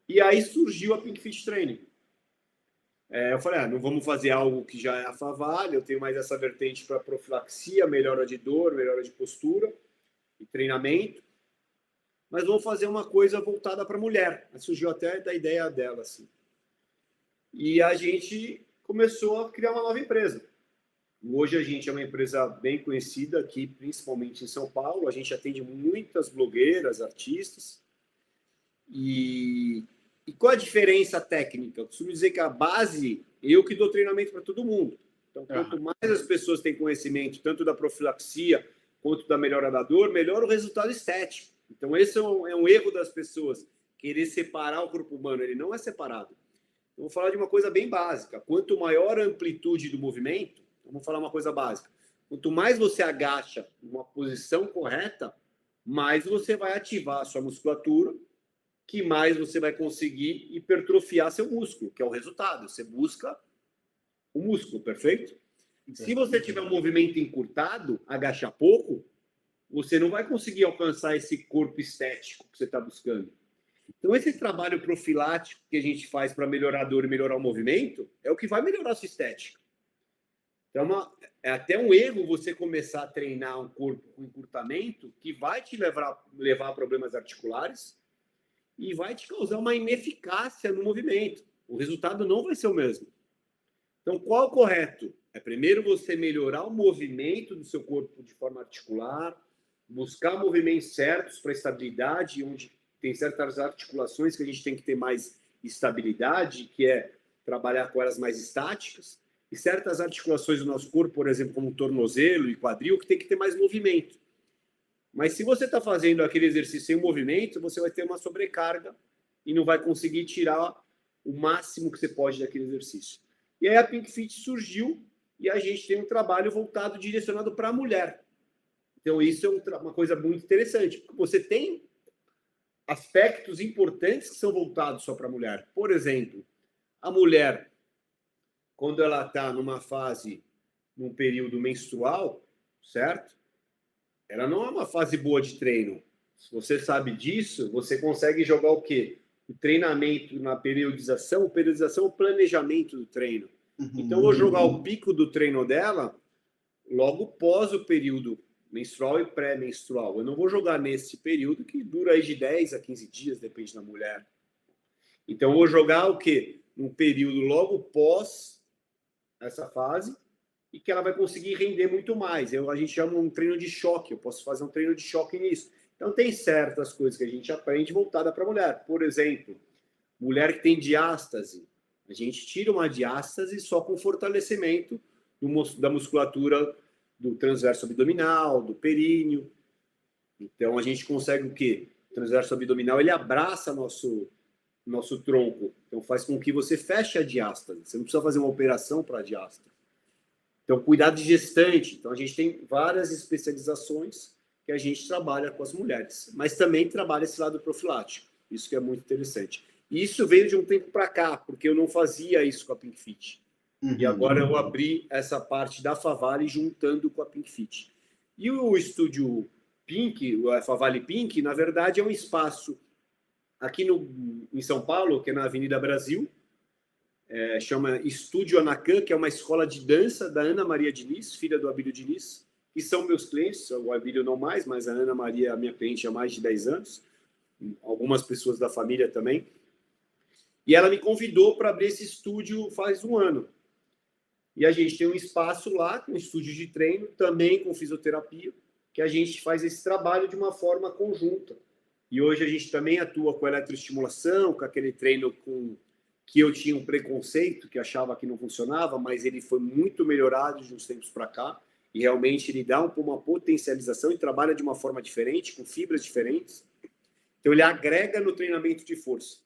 E aí surgiu a Pink Fit Training. Eu falei: não vamos fazer algo que já é a Favale, eu tenho mais essa vertente para profilaxia, melhora de dor, melhora de postura e treinamento, mas vamos fazer uma coisa voltada para mulher. Surgiu até da ideia dela, assim. E a gente começou a criar uma nova empresa. Hoje a gente é uma empresa bem conhecida aqui, principalmente em São Paulo. A gente atende muitas blogueiras, artistas. E qual a diferença técnica? Eu costumo dizer que a base, eu que dou treinamento para todo mundo. Então, quanto mais as pessoas têm conhecimento, tanto da profilaxia quanto da melhora da dor, melhor o resultado estético. Então, esse é um erro das pessoas, querer separar o corpo humano. Ele não é separado. Eu vou falar de uma coisa bem básica. Quanto maior a amplitude do movimento, vamos falar uma coisa básica. Quanto mais você agacha numa posição correta, mais você vai ativar a sua musculatura, que mais você vai conseguir hipertrofiar seu músculo, que é o resultado. Você busca o músculo, perfeito? Se você tiver um movimento encurtado, agachar pouco, você não vai conseguir alcançar esse corpo estético que você está buscando. Então, esse trabalho profilático que a gente faz para melhorar a dor e melhorar o movimento é o que vai melhorar a sua estética. Então, é até um erro você começar a treinar um corpo com encurtamento que vai te levar a problemas articulares e vai te causar uma ineficácia no movimento. O resultado não vai ser o mesmo. Então, qual é o correto? É primeiro você melhorar o movimento do seu corpo de forma articular, buscar movimentos certos para estabilidade, onde tem certas articulações que a gente tem que ter mais estabilidade, que é trabalhar com elas mais estáticas, e certas articulações do nosso corpo, por exemplo, como o tornozelo e quadril, que tem que ter mais movimento. Mas se você está fazendo aquele exercício sem movimento, você vai ter uma sobrecarga e não vai conseguir tirar o máximo que você pode daquele exercício. E aí a Pink Fit surgiu e a gente tem um trabalho voltado, direcionado para a mulher. Então isso é uma coisa muito interessante, porque você tem aspectos importantes que são voltados só para a mulher. Por exemplo, a mulher, quando ela está num período menstrual, certo? Ela não é uma fase boa de treino. Se você sabe disso, você consegue jogar o quê? O treinamento na periodização. Periodização é o planejamento do treino. Então, eu vou jogar o pico do treino dela logo pós o período menstrual e pré-menstrual. Eu não vou jogar nesse período que dura aí de 10 a 15 dias, depende da mulher. Então, eu vou jogar o quê? Um período logo pós essa fase, e que ela vai conseguir render muito mais. A gente chama um treino de choque, eu posso fazer um treino de choque nisso. Então, tem certas coisas que a gente aprende voltada para a mulher. Por exemplo, mulher que tem diástase. A gente tira uma diástase só com fortalecimento da musculatura do transverso abdominal, do períneo. Então, a gente consegue o quê? O transverso abdominal, ele abraça nosso tronco. Então, faz com que você feche a diástase. Você não precisa fazer uma operação para a diástase. Então, cuidado de gestante. Então, a gente tem várias especializações que a gente trabalha com as mulheres, mas também trabalha esse lado profilático. Isso que é muito interessante. E isso veio de um tempo para cá, porque eu não fazia isso com a Pink Fit. E agora eu abri essa parte da Favale juntando com a Pink Fit. E o estúdio Pink, a Favale Pink, na verdade é um espaço aqui em São Paulo, que é na Avenida Brasil, chama Estúdio Anacan, que é uma escola de dança da Ana Maria Diniz, filha do Abílio Diniz, que são meus clientes, o Abílio não mais, mas a Ana Maria é a minha cliente há mais de 10 anos, algumas pessoas da família também. E ela me convidou para abrir esse estúdio faz um ano. E a gente tem um espaço lá, um estúdio de treino, também com fisioterapia, que a gente faz esse trabalho de uma forma conjunta. E hoje a gente também atua com eletroestimulação, com aquele treino que eu tinha um preconceito, que achava que não funcionava, mas ele foi muito melhorado de uns tempos para cá. E realmente ele dá uma potencialização e trabalha de uma forma diferente, com fibras diferentes. Então ele agrega no treinamento de força.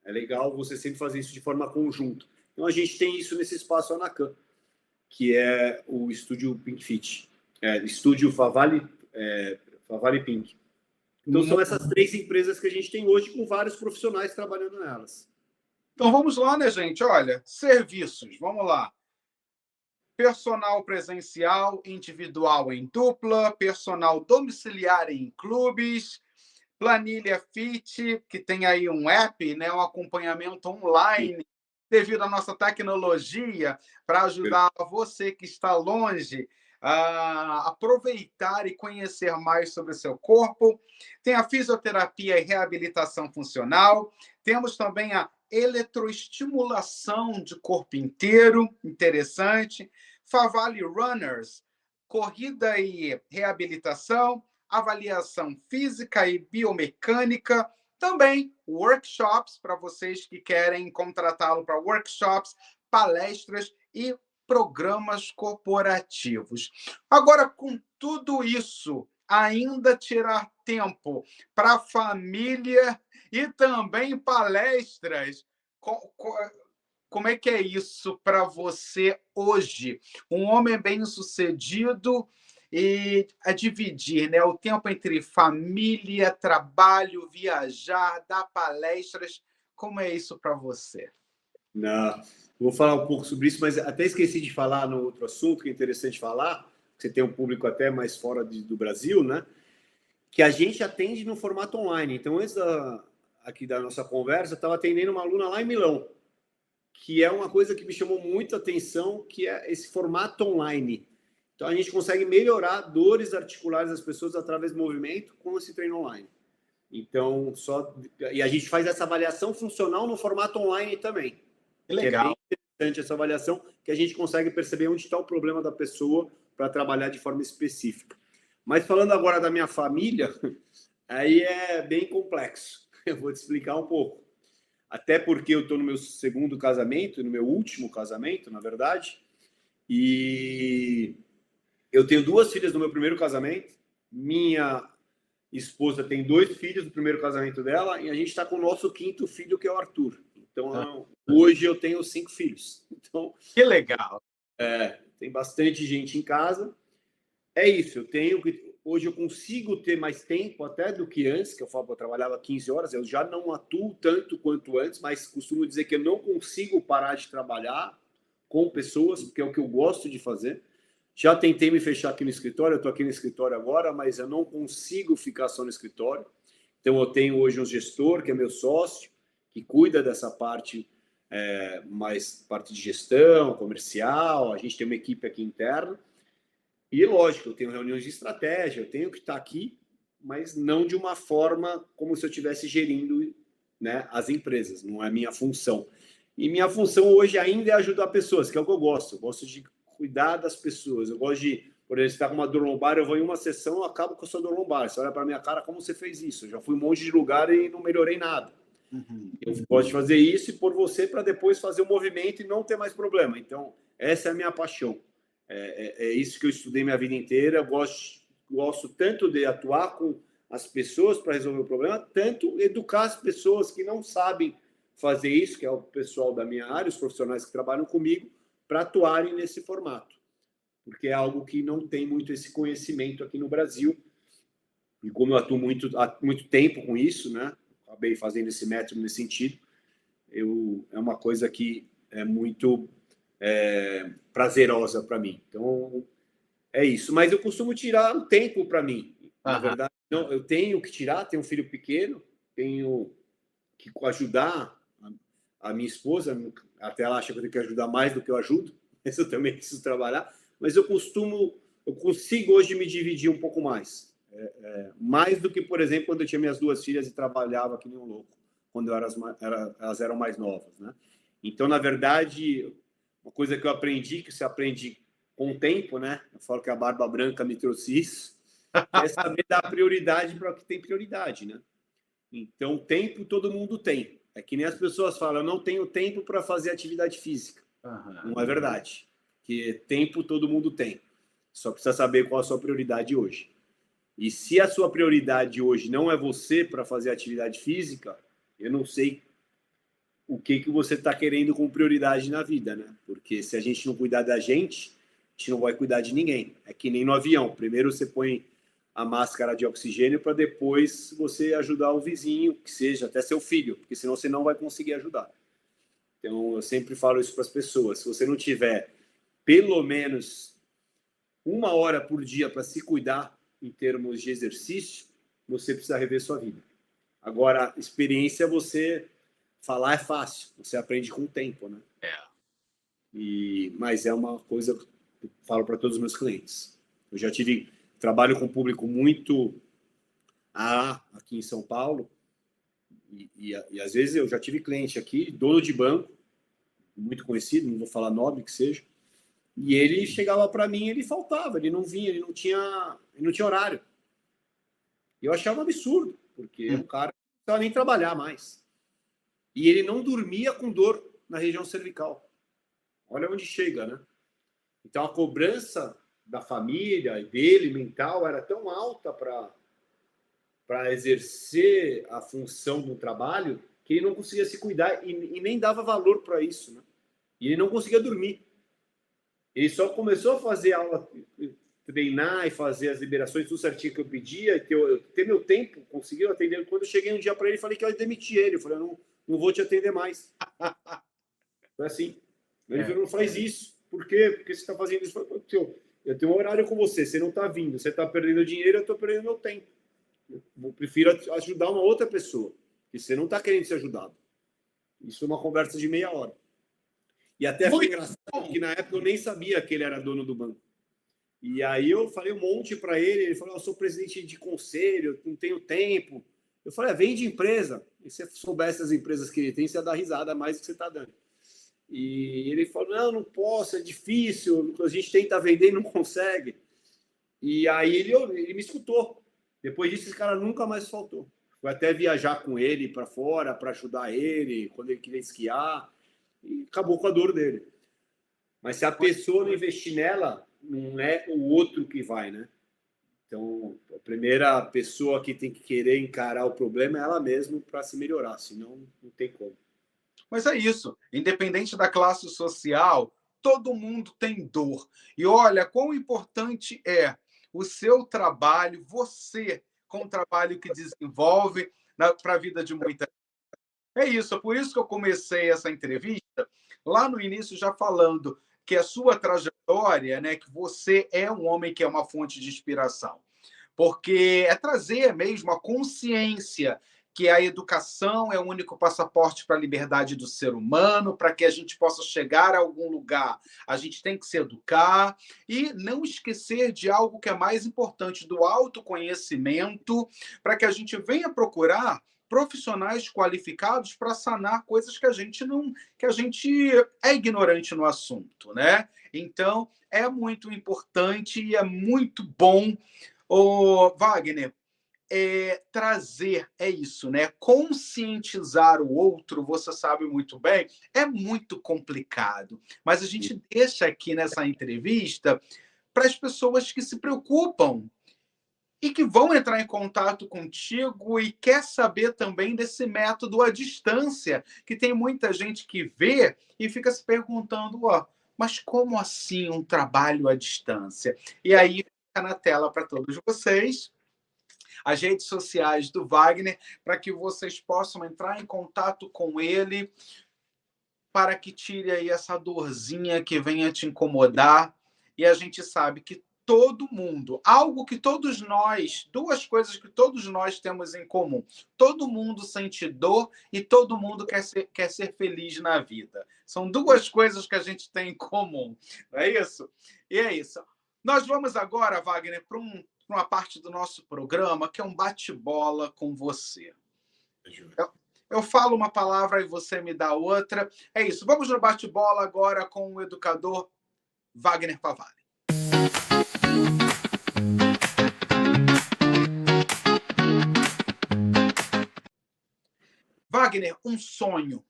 É legal você sempre fazer isso de forma conjunta. Então a gente tem isso nesse espaço Anacan, que é o estúdio Pink Fit, estúdio Favale Pink. Então são essas 3 empresas que a gente tem hoje, com vários profissionais trabalhando nelas. Então vamos lá, né, gente? Olha, serviços, vamos lá. Personal presencial, individual em dupla, personal domiciliar em clubes, planilha Fit, que tem aí um app, né, um acompanhamento online, devido à nossa tecnologia, para ajudar você que está longe a aproveitar e conhecer mais sobre o seu corpo. Tem a fisioterapia e reabilitação funcional. Temos também a eletroestimulação de corpo inteiro, interessante. Favale Runners, corrida e reabilitação, avaliação física e biomecânica, também workshops para vocês que querem contratá-lo para workshops, palestras e programas corporativos. Agora, com tudo isso, ainda tirar tempo para a família e também palestras. Como é que é isso para você hoje? Um homem bem-sucedido e a dividir, né, o tempo entre família, trabalho, viajar, dar palestras. Como é isso para você? Não, vou falar um pouco sobre isso, mas até esqueci de falar no outro assunto que é interessante falar, você tem um público até mais fora do Brasil, né? Que a gente atende no formato online. Então, antes aqui da nossa conversa, eu estava atendendo uma aluna lá em Milão, que é uma coisa que me chamou muito a atenção, que é esse formato online. Então, a gente consegue melhorar dores articulares das pessoas através do movimento com esse treino online. Então, e a gente faz essa avaliação funcional no formato online também. Que legal. É bem interessante essa avaliação, que a gente consegue perceber onde está o problema da pessoa para trabalhar de forma específica. Mas falando agora da minha família, aí é bem complexo. Eu vou te explicar um pouco. Até porque eu estou no meu segundo casamento, no meu último casamento, na verdade, e eu tenho 2 filhas no meu primeiro casamento, minha esposa tem 2 filhos do primeiro casamento dela, e a gente está com o nosso 5º filho, que é o Arthur. Então, hoje eu tenho 5 filhos. Então, que legal. Tem bastante gente em casa. É isso, hoje eu consigo ter mais tempo até do que antes, que eu falo que eu trabalhava 15 horas, eu já não atuo tanto quanto antes, mas costumo dizer que eu não consigo parar de trabalhar com pessoas, porque é o que eu gosto de fazer. Já tentei me fechar aqui no escritório, eu estou aqui no escritório agora, mas eu não consigo ficar só no escritório. Então eu tenho hoje um gestor, que é meu sócio, que cuida dessa parte, mais parte de gestão, comercial, a gente tem uma equipe aqui interna. E, lógico, eu tenho reuniões de estratégia, eu tenho que estar aqui, mas não de uma forma como se eu estivesse gerindo, né, as empresas, não é minha função. E minha função hoje ainda é ajudar pessoas, que é o que eu gosto de cuidar das pessoas. Eu gosto de, por exemplo, estar com uma dor lombar, eu vou em uma sessão, eu acabo com a sua dor lombar. Você olha para minha cara, como você fez isso? Eu já fui um monte de lugar e não melhorei nada. Eu gosto de fazer isso e pôr você para depois fazer o movimento e não ter mais problema. Então, essa é a minha paixão. É isso que eu estudei minha vida inteira. Eu gosto tanto de atuar com as pessoas para resolver o problema, tanto educar as pessoas que não sabem fazer isso, que é o pessoal da minha área, os profissionais que trabalham comigo, para atuarem nesse formato. Porque é algo que não tem muito esse conhecimento aqui no Brasil. E como eu atuo há muito tempo com isso, né? Acabei fazendo esse método nesse sentido. É uma coisa que é muito prazerosa para mim. Então, é isso. Mas eu costumo tirar um tempo para mim. Na verdade, não, eu tenho que tirar, tenho um filho pequeno, tenho que ajudar a minha esposa, até ela acha que eu tenho que ajudar mais do que eu ajudo, mas eu também preciso trabalhar. Mas eu consigo hoje me dividir um pouco mais. Mais do que, por exemplo, quando eu tinha minhas 2 filhas e trabalhava que nem um louco, quando elas eram mais novas, né? Então, na verdade, uma coisa que eu aprendi, que você aprende com o tempo, né? Eu falo que a barba branca me trouxe isso, é saber dar prioridade para o que tem prioridade, né? Então, tempo todo mundo tem. É que nem as pessoas falam, eu não tenho tempo para fazer atividade física. Não é verdade. Porque tempo todo mundo tem. Só precisa saber qual a sua prioridade hoje. E se a sua prioridade hoje não é você para fazer atividade física, eu não sei o que você está querendo com prioridade na vida, né? Porque se a gente não cuidar da gente, a gente não vai cuidar de ninguém. É que nem no avião. Primeiro você põe a máscara de oxigênio para depois você ajudar o vizinho, que seja até seu filho, porque senão você não vai conseguir ajudar. Então, eu sempre falo isso para as pessoas. Se você não tiver pelo menos 1 hora por dia para se cuidar em termos de exercício, você precisa rever sua vida. Agora, experiência, você falar é fácil. Você aprende com o tempo, né? Mas é uma coisa que eu falo para todos os meus clientes. Eu já trabalho com um público muito aqui em São Paulo, e às vezes eu já tive cliente aqui, dono de banco, muito conhecido, não vou falar nome que seja, E ele chegava para mim, ele faltava, ele não vinha, ele não tinha horário. E eu achava um absurdo, porque o cara não precisava nem trabalhar mais. E ele não dormia com dor na região cervical. Olha onde chega, né? Então a cobrança da família e dele, mental, era tão alta para exercer a função do trabalho que ele não conseguia se cuidar e nem dava valor para isso, né? E ele não conseguia dormir. Ele só começou a fazer aula, treinar e fazer as liberações tudo certinho que eu pedia, ter meu tempo, conseguiu atender. Quando eu cheguei um dia para ele, falei que eu ia demitir ele. Eu falei, eu não vou te atender mais. Foi assim. Ele falou, não faz isso. Por quê? Porque você está fazendo isso? Eu tenho um horário com você, você não está vindo, você está perdendo dinheiro, eu estou perdendo meu tempo. Eu prefiro ajudar uma outra pessoa, que você não está querendo ser ajudado. Isso é uma conversa de meia hora. E até foi engraçado, porque na época eu nem sabia que ele era dono do banco. E aí eu falei um monte para ele, ele falou, eu sou presidente de conselho, não tenho tempo. Eu falei, vende empresa. E se você soubesse as empresas que ele tem, você ia dar risada a mais do que você está dando. E ele falou, não posso, é difícil, a gente tenta vender e não consegue. E aí ele me escutou. Depois disso, esse cara nunca mais faltou. Fui até viajar com ele para fora, para ajudar ele, quando ele queria esquiar, e acabou com a dor dele. Mas se a pessoa não investir nela, não é o outro que vai, né? Então, a primeira pessoa que tem que querer encarar o problema é ela mesma para se melhorar, senão não tem como. Mas é isso. Independente da classe social, todo mundo tem dor. E olha quão importante é o seu trabalho, você com o trabalho que desenvolve para a vida de muita gente. É isso. É por isso que eu comecei essa entrevista lá no início já falando que a sua trajetória, né, que você é um homem que é uma fonte de inspiração. Porque é trazer mesmo a consciência que a educação é o único passaporte para a liberdade do ser humano, para que a gente possa chegar a algum lugar. A gente tem que se educar e não esquecer de algo que é mais importante, do autoconhecimento, para que a gente venha procurar profissionais qualificados para sanar coisas que a gente é ignorante no assunto, né? Então, é muito importante e é muito bom, Wagner, trazer, é isso, né? Conscientizar o outro, você sabe muito bem, é muito complicado. Mas a gente deixa aqui nessa entrevista para as pessoas que se preocupam e que vão entrar em contato contigo e quer saber também desse método à distância, que tem muita gente que vê e fica se perguntando, mas como assim um trabalho à distância? E aí fica na tela para todos vocês as redes sociais do Wagner, para que vocês possam entrar em contato com ele, para que tire aí essa dorzinha que venha te incomodar. E a gente sabe que todo mundo, algo que todos nós, duas coisas que todos nós temos em comum. Todo mundo sente dor e todo mundo quer ser feliz na vida. São duas coisas que a gente tem em comum. Não é isso? E é isso. Nós vamos agora, Wagner, para uma parte do nosso programa que é um bate-bola com você. Eu falo uma palavra e você me dá outra. É isso. Vamos no bate-bola agora com o educador Wagner Favalli. Wagner, um sonho.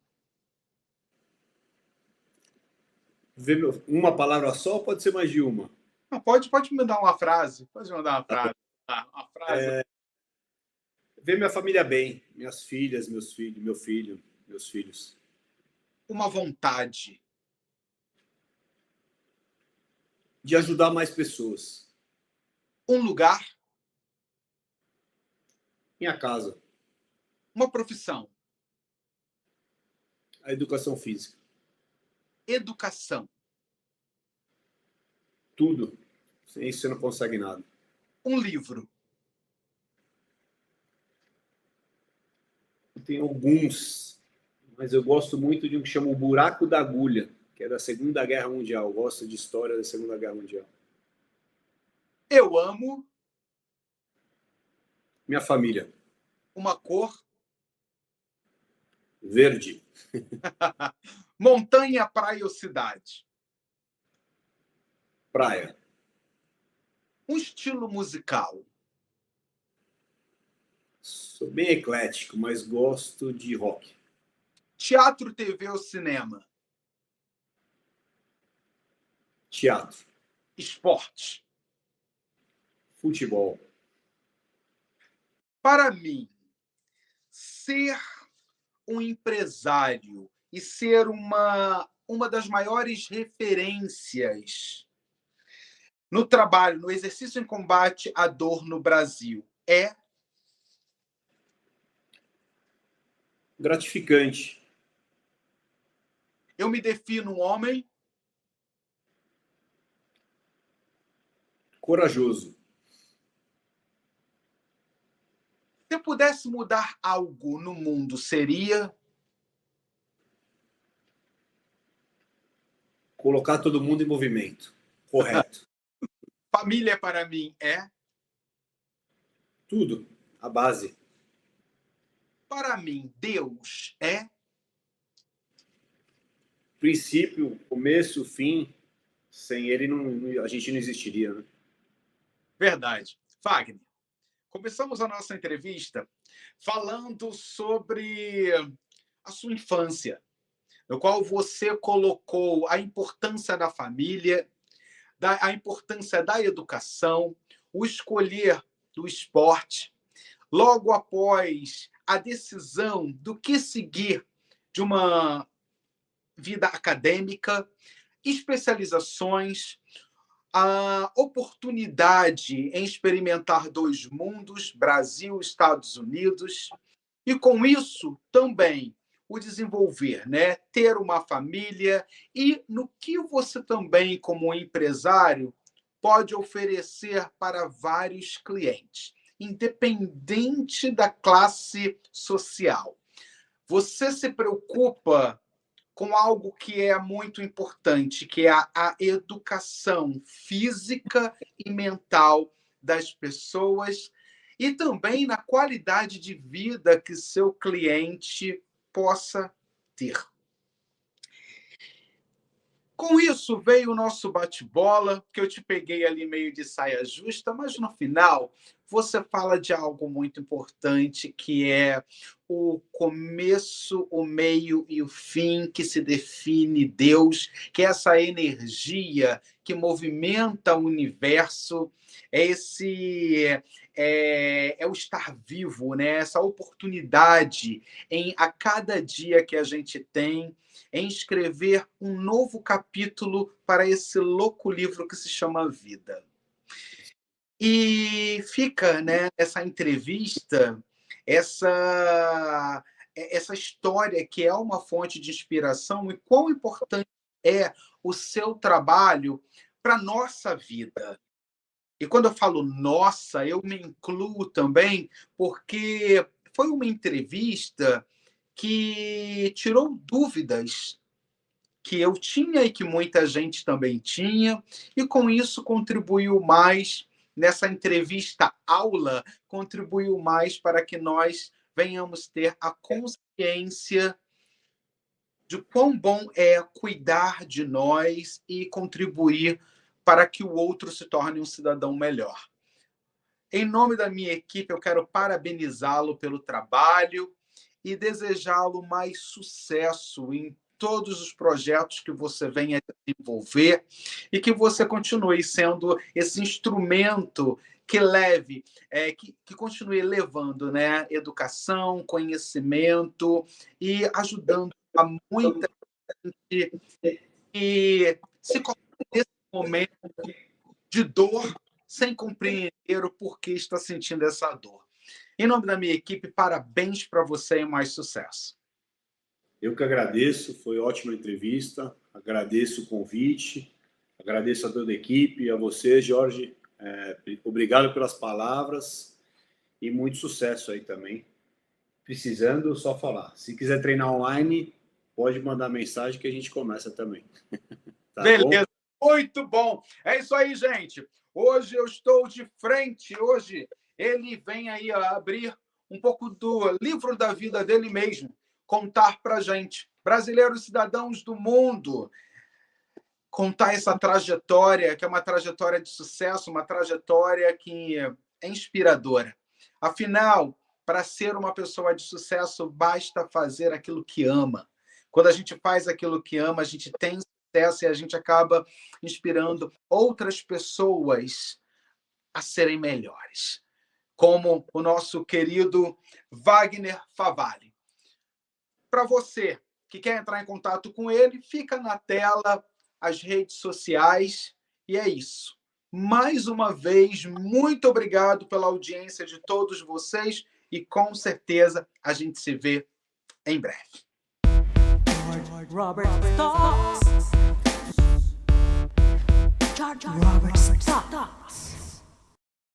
Uma palavra só ou pode ser mais de uma? Não, pode me dar uma frase. Pode me dar uma frase. Uma frase. Ver minha família bem, minhas filhas, meus filhos, meus filhos. Uma vontade. De ajudar mais pessoas. Um lugar. Minha casa. Uma profissão. A educação física. Educação. Tudo. Sem isso você não consegue nada. Um livro. Tem alguns, mas eu gosto muito de um que chama O Buraco da Agulha, que é da Segunda Guerra Mundial. Eu gosto de história da Segunda Guerra Mundial. Eu amo. Minha família. Uma cor. Verde. Montanha, praia ou cidade? Praia. Um estilo musical. Sou bem eclético, mas gosto de rock. Teatro, TV ou cinema? Teatro. Esporte. Futebol. Para mim, ser um empresário e ser uma das maiores referências no trabalho, no exercício em combate à dor no Brasil, é Gratificante. eu me defino um homem Corajoso. se eu pudesse mudar algo no mundo, seria Colocar todo mundo em movimento. Correto. família para mim é Tudo. A base. para mim Deus é Princípio, começo, fim. Sem ele a gente não existiria, né? verdade. Wagner, começamos a nossa entrevista falando sobre a sua infância, no qual você colocou a importância da família, a importância da educação, o escolher do esporte, logo após a decisão do que seguir de uma vida acadêmica, especializações, a oportunidade em experimentar dois mundos, Brasil e Estados Unidos, e com isso também o desenvolver, né? Ter uma família e no que você também, como empresário, pode oferecer para vários clientes, independente da classe social. Você se preocupa com algo que é muito importante, que é a educação física e mental das pessoas e também na qualidade de vida que seu cliente possa ter. Com isso veio o nosso bate-bola, que eu te peguei ali meio de saia justa, mas no final você fala de algo muito importante, que é o começo, o meio e o fim, que se define Deus, que é essa energia que movimenta o universo, é o estar vivo, né? Essa oportunidade em a cada dia que a gente tem em escrever um novo capítulo para esse louco livro que se chama Vida. E fica, né, essa entrevista, essa história que é uma fonte de inspiração e quão importante é o seu trabalho para a nossa vida. E quando eu falo nossa, eu me incluo também, porque foi uma entrevista que tirou dúvidas que eu tinha e que muita gente também tinha, e com isso contribuiu mais nessa entrevista aula, contribuiu mais para que nós venhamos ter a consciência de quão bom é cuidar de nós e contribuir para que o outro se torne um cidadão melhor. Em nome da minha equipe, eu quero parabenizá-lo pelo trabalho e desejá-lo mais sucesso em todos os projetos que você venha desenvolver e que você continue sendo esse instrumento que leve, que continue levando, né, educação, conhecimento e ajudando a muita gente que se coloca nesse momento de dor sem compreender o porquê está sentindo essa dor. Em nome da minha equipe, parabéns para você e mais sucesso. Eu que agradeço, foi ótima entrevista, agradeço o convite, agradeço a toda a equipe, a você, Jorge, obrigado pelas palavras e muito sucesso aí também. Precisando, só falar. Se quiser treinar online, pode mandar mensagem que a gente começa também. Tá Beleza, bom? muito bom. É isso aí, gente. Hoje eu estou de frente, hoje ele vem aí a abrir um pouco do livro da vida dele mesmo, contar para a gente, brasileiros cidadãos do mundo, contar essa trajetória, que é uma trajetória de sucesso, uma trajetória que é inspiradora. Afinal, para ser uma pessoa de sucesso, basta fazer aquilo que ama. Quando a gente faz aquilo que ama, a gente tem sucesso e a gente acaba inspirando outras pessoas a serem melhores, como o nosso querido Wagner Favalli. Para você que quer entrar em contato com ele, fica na tela as redes sociais, e é isso. Mais uma vez, muito obrigado pela audiência de todos vocês e com certeza a gente se vê em breve. Robert Talks. Robert's Talks.